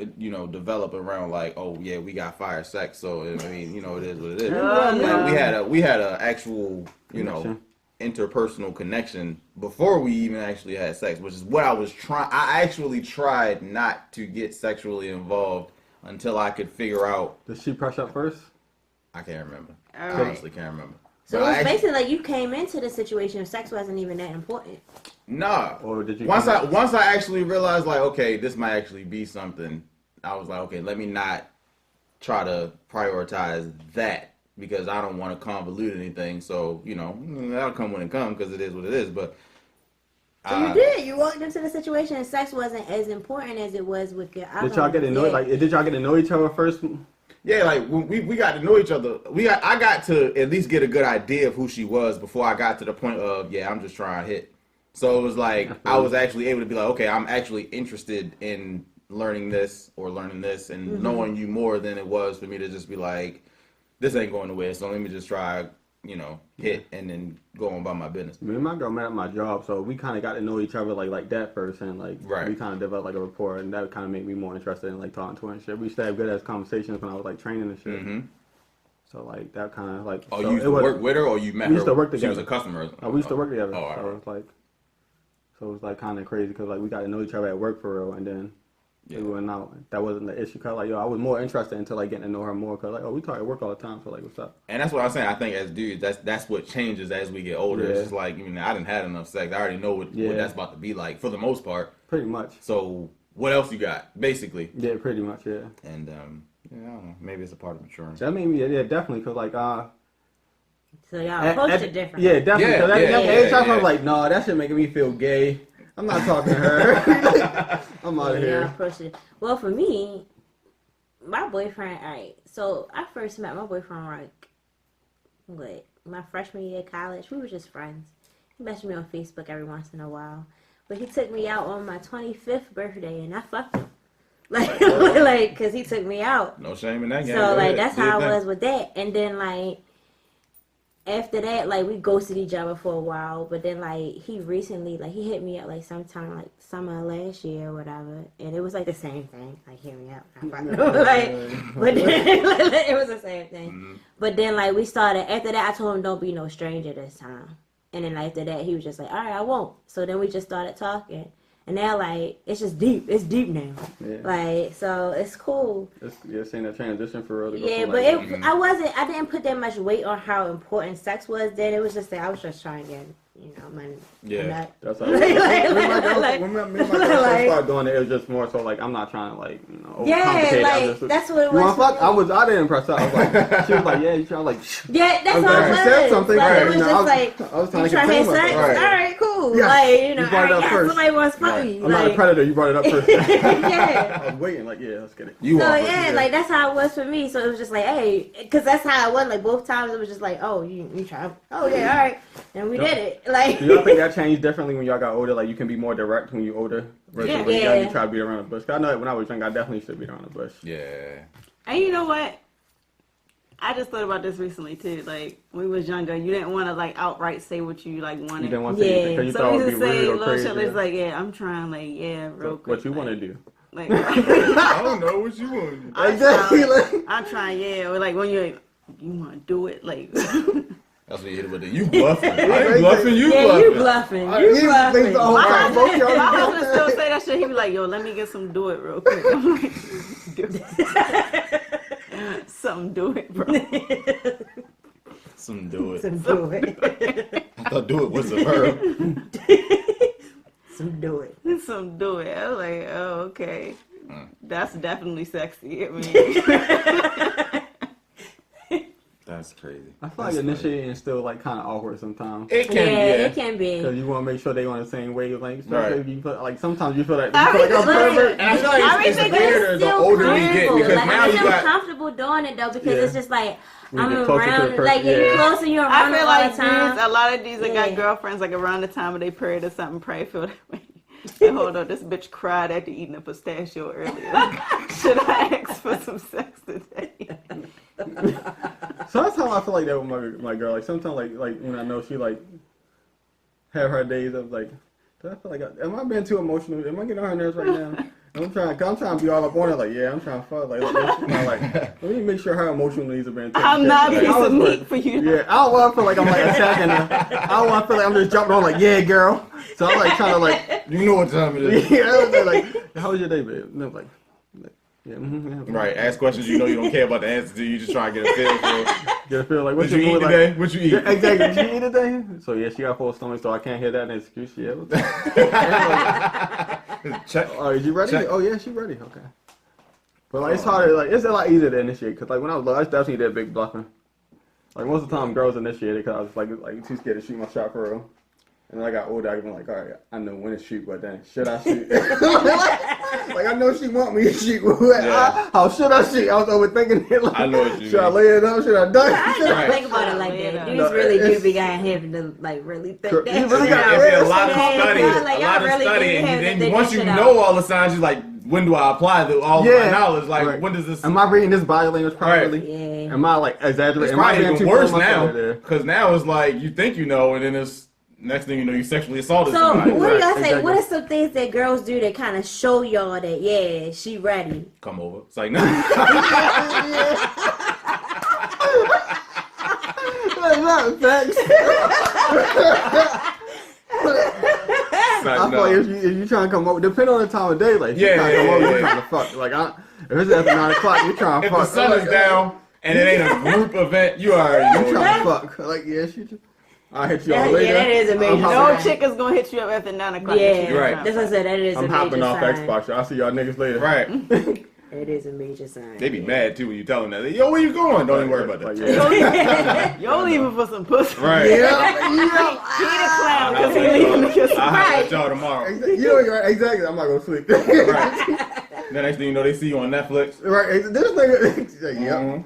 develop around like, oh yeah, we got fire sex. So I mean, it is what it is. Oh, no. We had a actual Connection. interpersonal connection before we even actually had sex, which is what I was trying. I actually tried not to get sexually involved until I could figure out. Did she press up first? I can't remember. All I right. honestly can't remember. So But it was I actually- basically like you came into the situation, sex wasn't even that important. Nah. Or did you? Once I actually realized like, okay, this might actually be something, I was like, okay, let me not try to prioritize that because I don't want to convolute anything. So that'll come when it comes because it is what it is. But So you did. You walked into the situation and sex wasn't as important as it was with your Did y'all get to know? Like, did y'all get to know each other first? yeah, like when we got to know each other. I got to at least get a good idea of who she was before I got to the point of I'm just trying to hit. So it was like I was actually able to be like, okay, I'm actually interested in learning this and knowing you more than it was for me to just be like, this ain't going nowhere. So let me just try, hit and then go on about my business. Me and my girl met at my job, so we kind of got to know each other like that first, and like Right. we kind of developed like a rapport, and that kind of made me more interested in like talking to her and shit. We used to have good ass conversations when I was like training and shit. Mm-hmm. So like that kind of like. Oh, so you used it to was- work with her, or you met we her? used to work She was together. a customer. we used to work together. Oh, all so right. it's like, so it was like kind of crazy because like we got to know each other at work for real, and then Yeah. we went out. That wasn't the issue. Cause like I was more interested into like getting to know her more. Cause like we talk at work all the time. So like what's up? And that's what I'm saying. I think as dudes, that's what changes as we get older. It's Yeah. just like I didn't had enough sex. I already know what that's about to be like for the most part. Pretty much. So what else you got, basically? Yeah, pretty much. Yeah. And I don't know. Maybe it's a part of maturing. So I mean, yeah, definitely. Cause like So y'all approached it different. Yeah, definitely. Yeah, Cause that yeah, age yeah, I yeah. was like, no, that shit making me feel gay. I'm not talking to her. I'm out of Yeah, here. approached it. Well, for me, my boyfriend. All right. So I first met my boyfriend my freshman year of college. We were just friends. He messaged me on Facebook every once in a while, but he took me out on my 25th birthday, and I fucked him. Like, cause he took me out. No shame in that game. So Go like ahead. that's Do your how I thing. was with that. And then like after that, like we ghosted each other for a while. But then like he recently he hit me up like sometime like summer last year or whatever, and it was like the same thing. Like hit me up, I fucked him. But then it was the same thing. Mm-hmm. But then like we started after that. I told him don't be no stranger this time. And then after that he was just like, all right, I won't. So then we just started talking. And now, like, it's just deep. It's deep now. Yeah. Like, so it's cool. You're seeing that transition for real. To go Yeah, from, but like, I didn't put that much weight on how important sex was then. It was just that I was just trying to get, Yeah, not. that's Like, when me and my girl like- first started doing it, it was just more so like I'm not trying to like overcomplicate Yeah, it. like that's what it You was. want to for fuck? me. I didn't impress her. I was like, she was like, yeah, you trying like. Yeah, that's I'm all glad it was. she said something. Like, Right. it was You know, just like, I was trying you to trying to have contain sex? myself. Right. All right, cool. Yes, Like, you all brought it right, up yeah, first. somebody wants to fuck Right. me. I'm not a Like, predator. You brought it up first. yeah. I was waiting, like, yeah, let's get it. You So are. yeah, like that's how it was for me. So it was just like, hey, because that's how it was. Like both times, it was just like, oh, you try. Oh yeah, all right, and we did it. Like, Do y'all think that changed differently when y'all got older? Like you can be more direct when you older versus Yeah. when Yeah. you try to beat around the bush. 'Cause I know that when I was young, I definitely should beat around the bush. Yeah. And you know what? I just thought about this recently too. Like when we was younger, you didn't want to like outright say what you like You wanted. didn't want to say Yeah. anything because you So thought we it would just be say rude or little crazy. shit. It's like, yeah, I'm trying, like, yeah, real quick. What you want to do? Like, I don't know what you want to do. I'm trying, yeah. Or like when you want to do it, like. That's what you hit it with the you bluffing. I ain't bluffing, you yeah, bluffing. you bluffing. You bluffing. Oh, My time, both y'all my be husband still say that shit. He be like, yo, let me get some do it real quick. I'm like, do it. Something do it, bro. Some do it. Some do it. I thought do it was a verb. Some do it. Some do it. I was like, oh, okay. That's definitely sexy. I mean, That's crazy. I feel like initiating is still like kind of awkward sometimes. It can Yeah, be. it can be. Because you want to make sure they on the same wavelength. Especially Right. if you feel, like sometimes you feel like, I you feel like I'm mean, pervert. And I feel like I it's think weirder the still older we get comfortable. because like, now I you feel got. comfortable doing it though because Yeah. it's just like When you I'm get closer to the around, person, like you're yeah. close and you're I around feel all like the time. dudes, a lot of these that Yeah. got girlfriends like around the time of their period or something probably feel that way. Like, hold on, this bitch cried after eating a pistachio earlier. Like, should I ask for some sex today? So that's how I feel like that with my girl. Like sometimes like when I know she like have her days of like, do I feel like am I being too emotional? Am I getting on her nerves right now? I'm trying to be all up on her. Like yeah, I'm trying to fuck. Like let me make sure her emotional needs are being taken I'm care not of. a piece I was of like, meat for you. Yeah, I don't want to feel like I'm like attacking her. I don't want to feel like I'm just jumping on like yeah, girl. So I'm like trying to like You know what time it is. yeah, I was like how was your day, babe? And they're like yeah, yeah. Right. Ask questions you know you don't care about the answer to. You just try to get a feel for. Get a feel like what What you eat like, today? What you eat? Yeah, exactly. Did you eat today? So yeah, she got full stomach, so I can't hear that excuse. Yeah. Check. Oh, is you ready? Check. Oh yeah, she ready. Okay. But like it's harder. Like it's a lot easier to initiate because like when I was little, I definitely did big bluffing. Like most of the time, girls initiated because I was like too scared to shoot my shot for real. And then I got older, I was like, all right, I know when to shoot, but then should I shoot? Like I know she want me to shoot. Yeah. How should I shoot? I was overthinking it. Like, I know what you should I mean. lay it down? Should I duck? I Should don't I? think about it like Yeah. that. Dudes No, really do it's- be having to like really think You that. really got It'd be a lot of Yeah, study, yeah, a like, lot y'all of really study, do and have to then think once that you shit know out. all the signs, you're like, when do I apply all my knowledge? Like, Right. when does this? Am I reading this body language properly? Yeah. Am I like It's exaggerating? Am I probably being even too worse full of myself? now Yeah. because now it's like you think you know, and then it's next thing you know you sexually assaulted So somebody. what do y'all Right, say? exactly. What are some things that girls do that kind of show y'all that yeah, she ready? Come over. It's like no. Thanks. It's like, I feel like if you trying to come over, depending on the time of day, like if you Yeah, trying to come yeah, over, yeah. you trying to fuck. Like if it's after 9 o'clock, you trying to If the fuck. sun I'm is like, down and it ain't a group event, you already you know. trying to fuck. Like yeah, she just. I'll hit you all Yeah, later. that is a major I'm No hopping- sign. chick is gonna hit you up after 9 o'clock. Yeah, Right. that's what I said. That is I'm a hopping major off sign. Xbox. I'll see y'all niggas later. Right. It is a major sign. They be mad too when you tell them that. Yo, where you going? Don't even worry about that. Like, yeah. You're leaving for some pussy. Right. He the clown because he leaving to get some. I'll Right. at y'all tomorrow. You know you're right. Exactly. I'm not gonna sleep. Right. The next thing you know, they see you on Netflix. Right. This nigga. Yep. Mhm.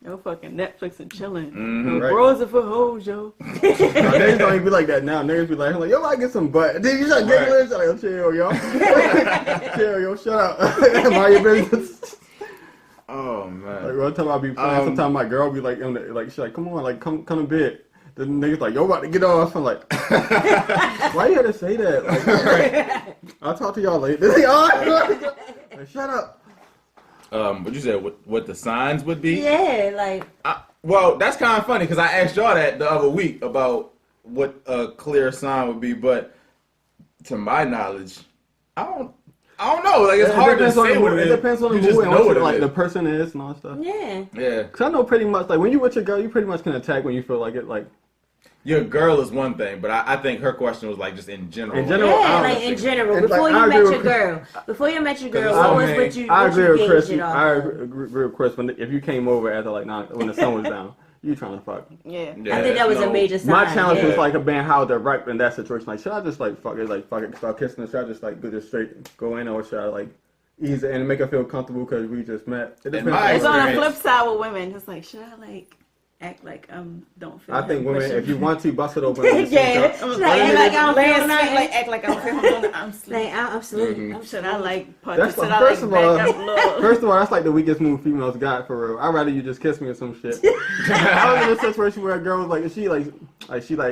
Yo, fucking Netflix and chilling. Mhm. Right. Bros are for hoes, yo. No, niggas don't even be like that now. Niggas be like, yo, I get some butt. Then you start giggling. Right. It's like, yo, chill, yo. Chill, yo, shut up. Mind your business. Oh Like man. one time I be playing, sometimes my girl be like, she's like, come on, like come to bed. The niggas like, yo, about to get off. I'm like, why you had to say that? Like, I'll talk to y'all later. Like, shut up. But you said what the signs would be? Yeah, like Well, that's kind of funny because I asked y'all that the other week about what a clear sign would be, but to my knowledge, I don't know. Like it's hard to depends on say the what mood. it It is. depends on the You just mood and know what what it like is. the person is and all that stuff. yeah. Yeah. Cause I know pretty much like when you with your girl, you pretty much can attack when you feel like it. Like your girl is one thing, but I think her question was like just in general. In general, Yeah, like in general. It's Before like, you I met agree your with- girl. Before you met your girl, it's what so was many- what you I what agree you with Chris. gauged it off I of? agree with Chris. If you came over after like 9, when the sun was down, you trying to fuck. Yeah. Yeah, I think that was a no- major sign. My challenge yeah. was like being how direct in that situation. Like, should I just like fuck it, start kissing her? Should I just like go just straight go in, or should I like ease it in and make her feel comfortable because we just met? It In depends my It's on on the experience- flip side with women. Just like, should I like act like don't feel? I think him women, pushing if you me? want to bust it open, and just Yeah. hook up. I'm Like, act like I don't lay feel asleep, nothing. like act like I don't feel him. I'm sleep. Like, I'm asleep. Mhm. I'm Should I like punch? That's Should like, I first like of all, back up low? first of all, that's like the weakest move females got for real. I'd rather you just kiss me or some shit. I was in a situation where a girl was like, she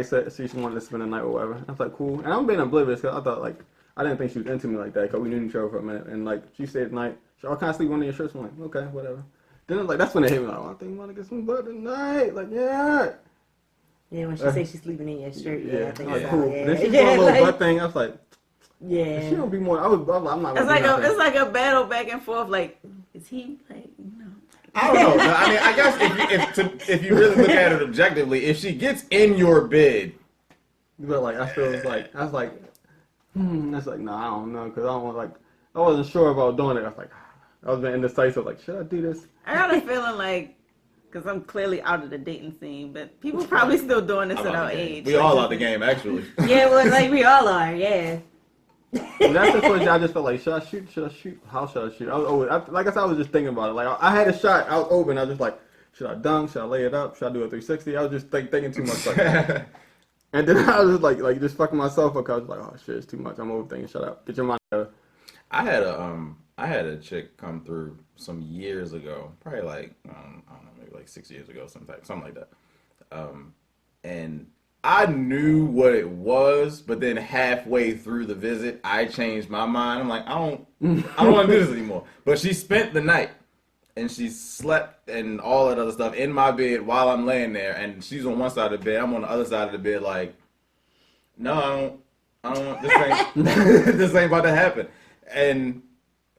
said she wanted to spend the night or whatever. I was like, cool. And I'm being oblivious because I thought like I didn't think she was into me like that because we knew each other for a minute. And like she stayed at night. She all kind of sleep on your shirts. I'm like, okay, whatever. Then it's like that's when it hit me like, oh, I think you want to get some butt tonight. Like, yeah. Yeah, when she says she's sleeping in your shirt, yeah, I think like, so. cool. Yeah. Then she Yeah, did a little like- butt thing. I was like, Yeah. she don't be more. I'm not. It's gonna like do nothing. it's like a battle back and forth. Like, is he like no? I don't know. I mean, I guess if you really look at it objectively, if she gets in your bed, But like, I still was like, that's like, nah, I don't know, because I don't want like, I wasn't sure about doing it. I was like, I was being indecisive. Like, should I do this? I got a feeling like, because I'm clearly out of the dating scene, but people probably still doing this I'm at out our the game. age. We all out the game actually. Yeah, well, like we all are, yeah. And that's the question. I just felt like, should I shoot? Should I shoot? How should I shoot? Like I said, I was just thinking about it. Like I had a shot. I was open. I was just like, should I dunk? Should I lay it up? Should I do a 360? I was just thinking too much. Like, and then I was just like just fucking myself up. I was like, oh shit, it's too much. I'm overthinking. Shut up. Get your mind together. I had a chick come through some years ago, probably like I don't know, maybe like 6 years ago, something like that. And I knew what it was, but then halfway through the visit, I changed my mind. I'm like, I don't want to do this anymore. But she spent the night, and she slept and all that other stuff in my bed while I'm laying there, and she's on one side of the bed, I'm on the other side of the bed, like, no, I don't want this ain't this ain't about to happen. And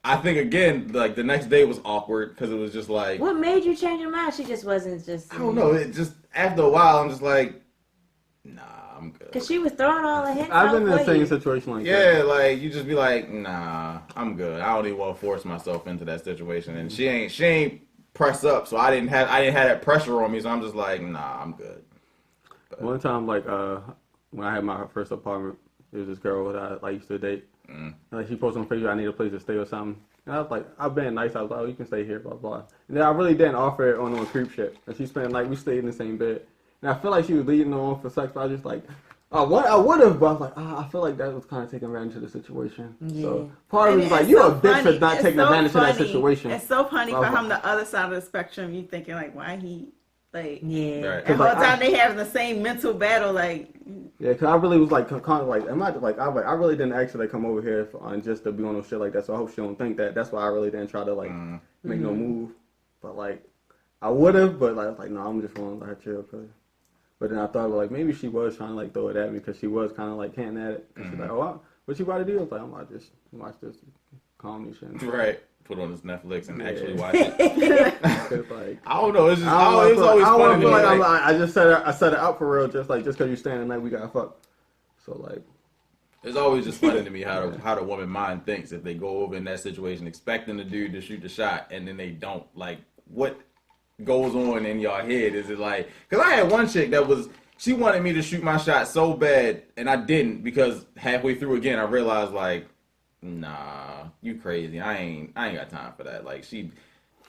I think again, like the next day was awkward because it was just like, What made you change your mind? She just wasn't just. I don't know. It just after a while, I'm just like, nah, I'm good. Because she was throwing all the hints I've out been in the for same you. situation like that. Yeah, like you just be like, nah, I'm good. I don't even want to force myself into that situation. And she ain't press up, so I didn't have that pressure on me. So I'm just like, nah, I'm good. But, One time, like when I had my first apartment, there was this girl that I like used to date. Like she posted on Facebook, I need a place to stay or something. And I was like, I've been nice. I was like, oh, you can stay here, blah blah. And then I really didn't offer it on no creep shit. And she spent like we stayed in the same bed. And I feel like she was leading on for sex, but I was just like, I would have, but I was like, I feel like that was kind of taking advantage of the situation. Yeah. So part of me was like, it's you're so a bitch funny. for not It's taking so advantage of that funny. situation. It's so funny Blah, for blah. him the other side of the spectrum. You thinking like, why he like? Yeah. Right. And the Like, whole time they having the same mental battle, like. Yeah, because I really was like, kind of like, I really didn't actually come over here just to be on no shit like that. So I hope she don't think that. That's why I really didn't try to like make no move. But like, I would have, but like, I was like, no, I'm just gonna let her chill. But then I thought, like, maybe she was trying to like throw it at me because she was kind of like hinting at it. She's like, oh, what you about to do? I was like, I'm about to just watch this, calm me shit. right. Put on this Netflix and Yeah. actually watch it. 'Cause, like, I don't know. It's just I it's always funny to feel me. like Like, I just set it out for real, just because you stand tonight, we gotta fuck. So like, it's always just funny to me how the woman mind thinks if they go over in that situation expecting the dude to shoot the shot and then they don't. Like, what goes on in your head? Is it like? Because I had one chick she wanted me to shoot my shot so bad and I didn't because halfway through again I realized like, nah, you crazy. I ain't got time for that. Like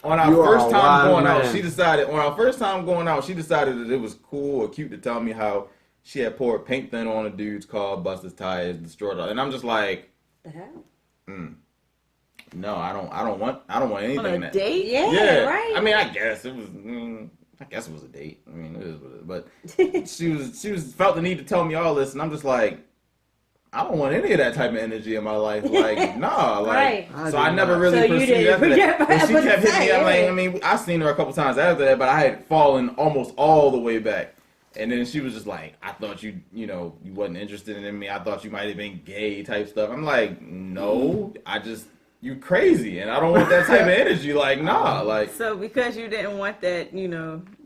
on our You are first a time wise going out, man. she decided that it was cool or cute to tell me how she had poured paint thin on a dude's car, bust his tires, destroyed it. And I'm just like, The hell? no, I don't want anything On a in that. date? Yeah, right. I mean, I guess it was. I guess it was a date. I mean, it is what it is. But she was felt the need to tell me all this, and I'm just like, I don't want any of that type of energy in my life. Like, nah, like. Right. So I never really So you pursued didn't after that. forget And she what kept to hitting me. say, I'm like, yeah. I mean, I seen her a couple times after that, but I had fallen almost all the way back. And then she was just like, I thought you wasn't interested in me. I thought you might have been gay type stuff. I'm like, no, you crazy. And I don't want that type of energy. Like, nah, like. So because you didn't want that, you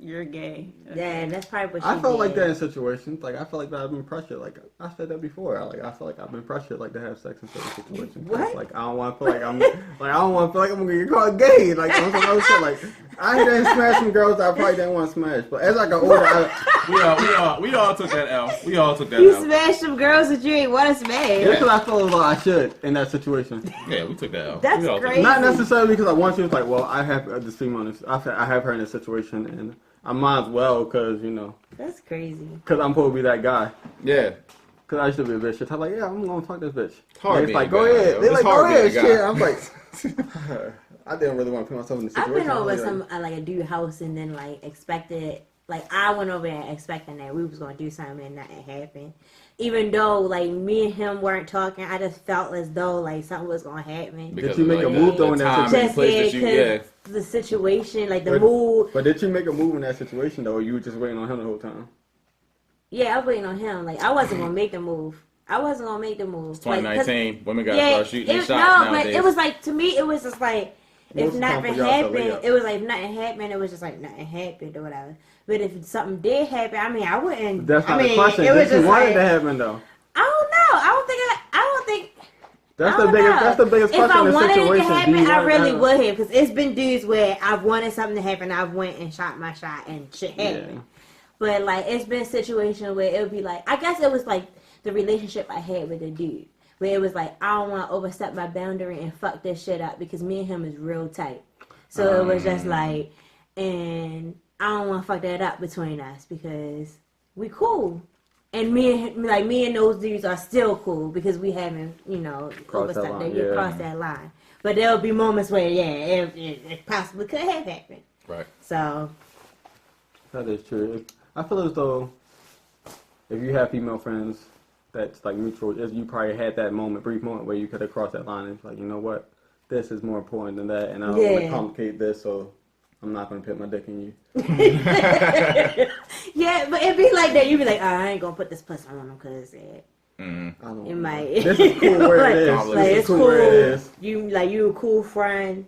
you're gay. Yeah, that's probably what she I felt like did. that in situations. Like I feel like that I've been pressured. Like I said that before. I feel like I've been pressured like to have sex in certain situations. What? Like I don't want to feel like I'm I don't want to feel like I'm gonna get called gay. Like on some other shit. Like I didn't smash some girls that I probably didn't want to smash. But as I got older, we all took that L. We all took that You L. smashed some girls that you ain't want to smash. that's what I feel like I should in that situation. Yeah, we took that L. That's We all took crazy. Not necessarily because I want to. It's like, well, I have this female. I have her in this situation, and I might as well because That's crazy. because I'm supposed to be that guy. Yeah. Because I used to be a bitch. I'm like, yeah, I'm gonna fuck this bitch. hard It's being like, a go guy, ahead. yo. They're It's like, go hard being ahead. a guy. Shit. I'm like, I didn't really want to put myself in the I've situation. been over I was some like, like a dude house and then like expected, like I went over there expecting that we was gonna do something and nothing happened. Even though like me and him weren't talking, I just felt as though like something was gonna happen. Because you of, make a like, move though the in that time and situation? Just place that you, yeah. the situation, like the But- mood. But did you make a move in that situation though? Or you were just waiting on him the whole time? Yeah, I was waiting on him. Like I wasn't gonna make the move. I wasn't gonna make the move. 2019, women gotta Yeah, start shooting their it, shots no, nowadays. but it was like to me, it was just like if Most nothing times for y'all to lay happened, up. it was like if nothing happened. It was just like nothing happened or whatever. But if something did happen, I mean, I wouldn't. That's not I mean, the question. it was Did you just want like, it to happen though? I don't know. I don't think. That's I the don't biggest. know. That's the biggest If question I in the wanted it to situation. happen, Do you I want it to really happen? would have. Because it's been dudes where I've wanted something to happen, I've went and shot my shot, and shit happened. Yeah. But like, it's been situations where it would be like, I guess it was like the relationship I had with the dude, where it was like, I don't want to overstep my boundary and fuck this shit up because me and him is real tight. So it was just like, and I don't want to fuck that up between us because we cool. And me and those dudes are still cool because we haven't, Crossed that overstepped line, that, yeah. crossed that line. But there'll be moments where, it possibly could have happened. Right. So, That is true. I feel as though if you have female friends that's like mutual, you probably had that brief moment where you could have crossed that line and it's like, you know what, this is more important than that, and I don't want to Yeah. complicate this, so I'm not going to put my dick in you. yeah, but it'd be like that. You'd be like, I ain't gonna put this pussy on him because it I don't know. might. This is cool where Like- it is. like, This is it's cool where it is. You a cool friend,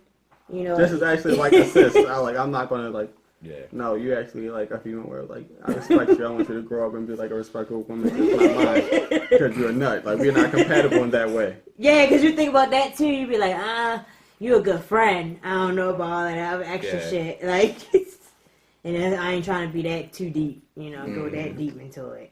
This is actually like assist. I'm not going to like. Yeah. No, you actually like a female where like I respect you. I want you to grow up and be like a respectful woman. It's not mine because you're a nut. Like we're not compatible in that way. Yeah, because you think about that too. You'd be like, you a good friend. I don't know about all that other extra Yeah. shit. Like, and then I ain't trying to be that too deep. Go that deep into it.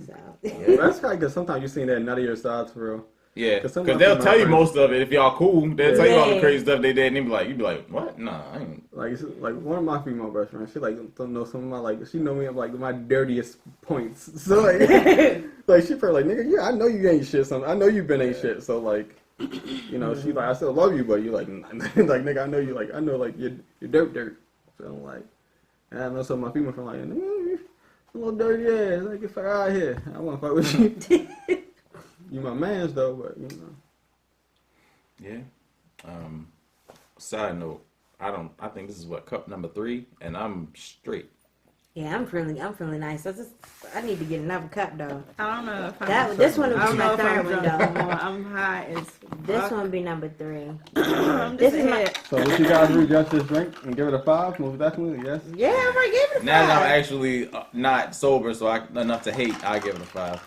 So. But that's kind of because sometimes you seen that nuttier side for real. Yeah, 'Cause because sometimes they'll my tell you friends- most of it if y'all cool. They'll tell you all the Yeah. crazy stuff they did, and you'd be like, what? Nah, I ain't. Like one of my female best friends, she like don't know some of my like she know me of like my dirtiest points. So like like she probably like nigga, yeah, I know you ain't shit. I know you been ain't shit. So like she like I still love you, but you like like nigga, I know you like I know like you're dirt. So I'm like, and I know some of my female friends like you a little dirty ass. Like get fuck out of here. I want to fuck with you. You my man's though, but Yeah. Side note, I think this is cup number 3, and I'm straight. Yeah, I'm feeling nice. I need to get another cup though. I don't know if This one I was don't know my if third I'm one drunk though. anymore. I'm high as This fuck. one be number 3. I'm This just is my. ahead. so would you guys rejudge this drink and give it a 5? Most definitely, yes. Yeah, I'm gonna give it a 5. Now that I'm actually not sober, so enough to hate, I give it a 5.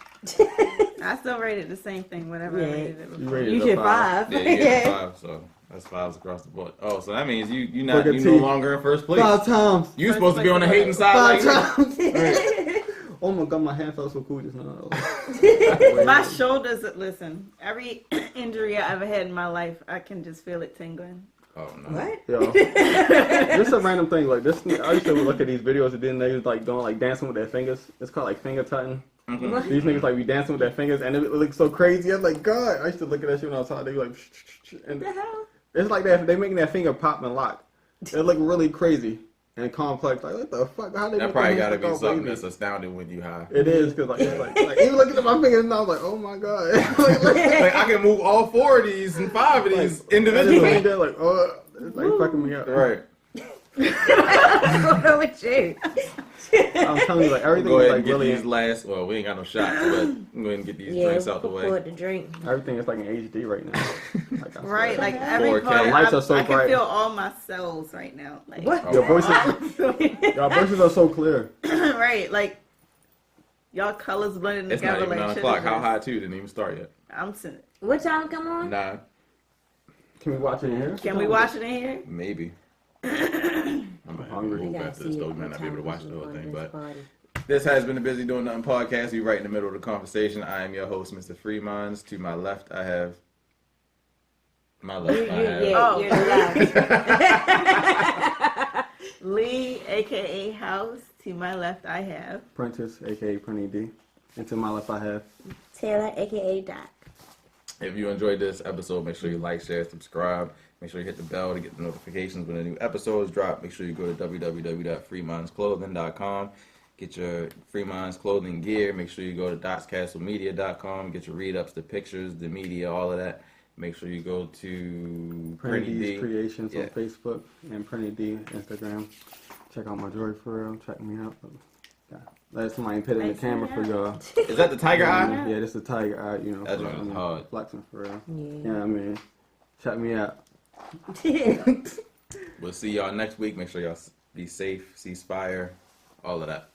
I still rated the same thing, whatever I Yeah. rated it You before. rated You it a should 5. 5. Yeah, you gave it a 5, so that's 5s across the board. Oh, so that means you no Look at T. longer in first place. 5 times. You supposed to be on the hating side 5 like me. times. Oh my god, my hand felt so cool just now. My shoulders, listen, every injury I ever had in my life, I can just feel it tingling. Oh no. What? Yo, this is a random thing. Like this, I used to look at these videos and then they was like doing like dancing with their fingers. It's called like finger tutting. Mhm. These niggas like be dancing with their fingers and it looks so crazy. I'm like, God, I used to look at that shit when I was hot. They be like, and What the hell? it's like that. They making that finger pop and lock. It look really crazy and complex. Like what the fuck? How they That make probably their got to hands be look all something wavy? that's astounding when you high. It is because like, it's like even looking at my fingers now, I was like, oh my god. Like I can move all 4 of these and 5 of these I just individually. think that like, oh, it's like fucking me up. Right. What's going on with you? I'm telling you, like everything Go is ahead like and get really, these last. Well, we ain't got no shots, but I'm going to get these Yeah, drinks out the way. pour the drink. everything is like in HD right now. Like I Right, said. like every 4K. part, The lights are so I can bright. feel all my cells right now. Like, What? Your voices are so clear. right, like y'all colors blending It's not together even like 9 shit o'clock. is How just- high, too? Didn't even start yet. I'm sitting. What time come on? 9, Can we watch it in here? Can we watch it in here? maybe. I'm hungry. I move gotta after this, see though. it. We might What not be able to time watch is the it whole on thing, this but party? this has been the Busy Doing Nothing podcast. We right in the middle of the conversation. I am your host, Mr. Freemans. To my left, I have. My left, I have. Oh. You're live. Lee, aka House. To my left, I have. Prentice, aka Prenny D. And to my left, I have. Taylor, aka Doc. If you enjoyed this episode, make sure you like, share, subscribe. Make sure you hit the bell to get the notifications when a new episodes drop. Make sure you go to www.freemindsclothing.com. Get your Free Minds clothing gear. Make sure you go to dotscastlemedia.com. Get your read-ups, the pictures, the media, all of that. Make sure you go to Prenny Prenny D's D. Creations Yeah. on Facebook and Prenny D Instagram. Check out my jewelry for real. Check me out. Yeah. Let somebody put it in the camera for y'all. Is that the tiger eye? Yeah, this is the tiger eye, you know. That for, joint is hard. Flexing for real. Yeah. Yeah, I mean, check me out. We'll see y'all next week. Make sure y'all be safe, cease fire, all of that.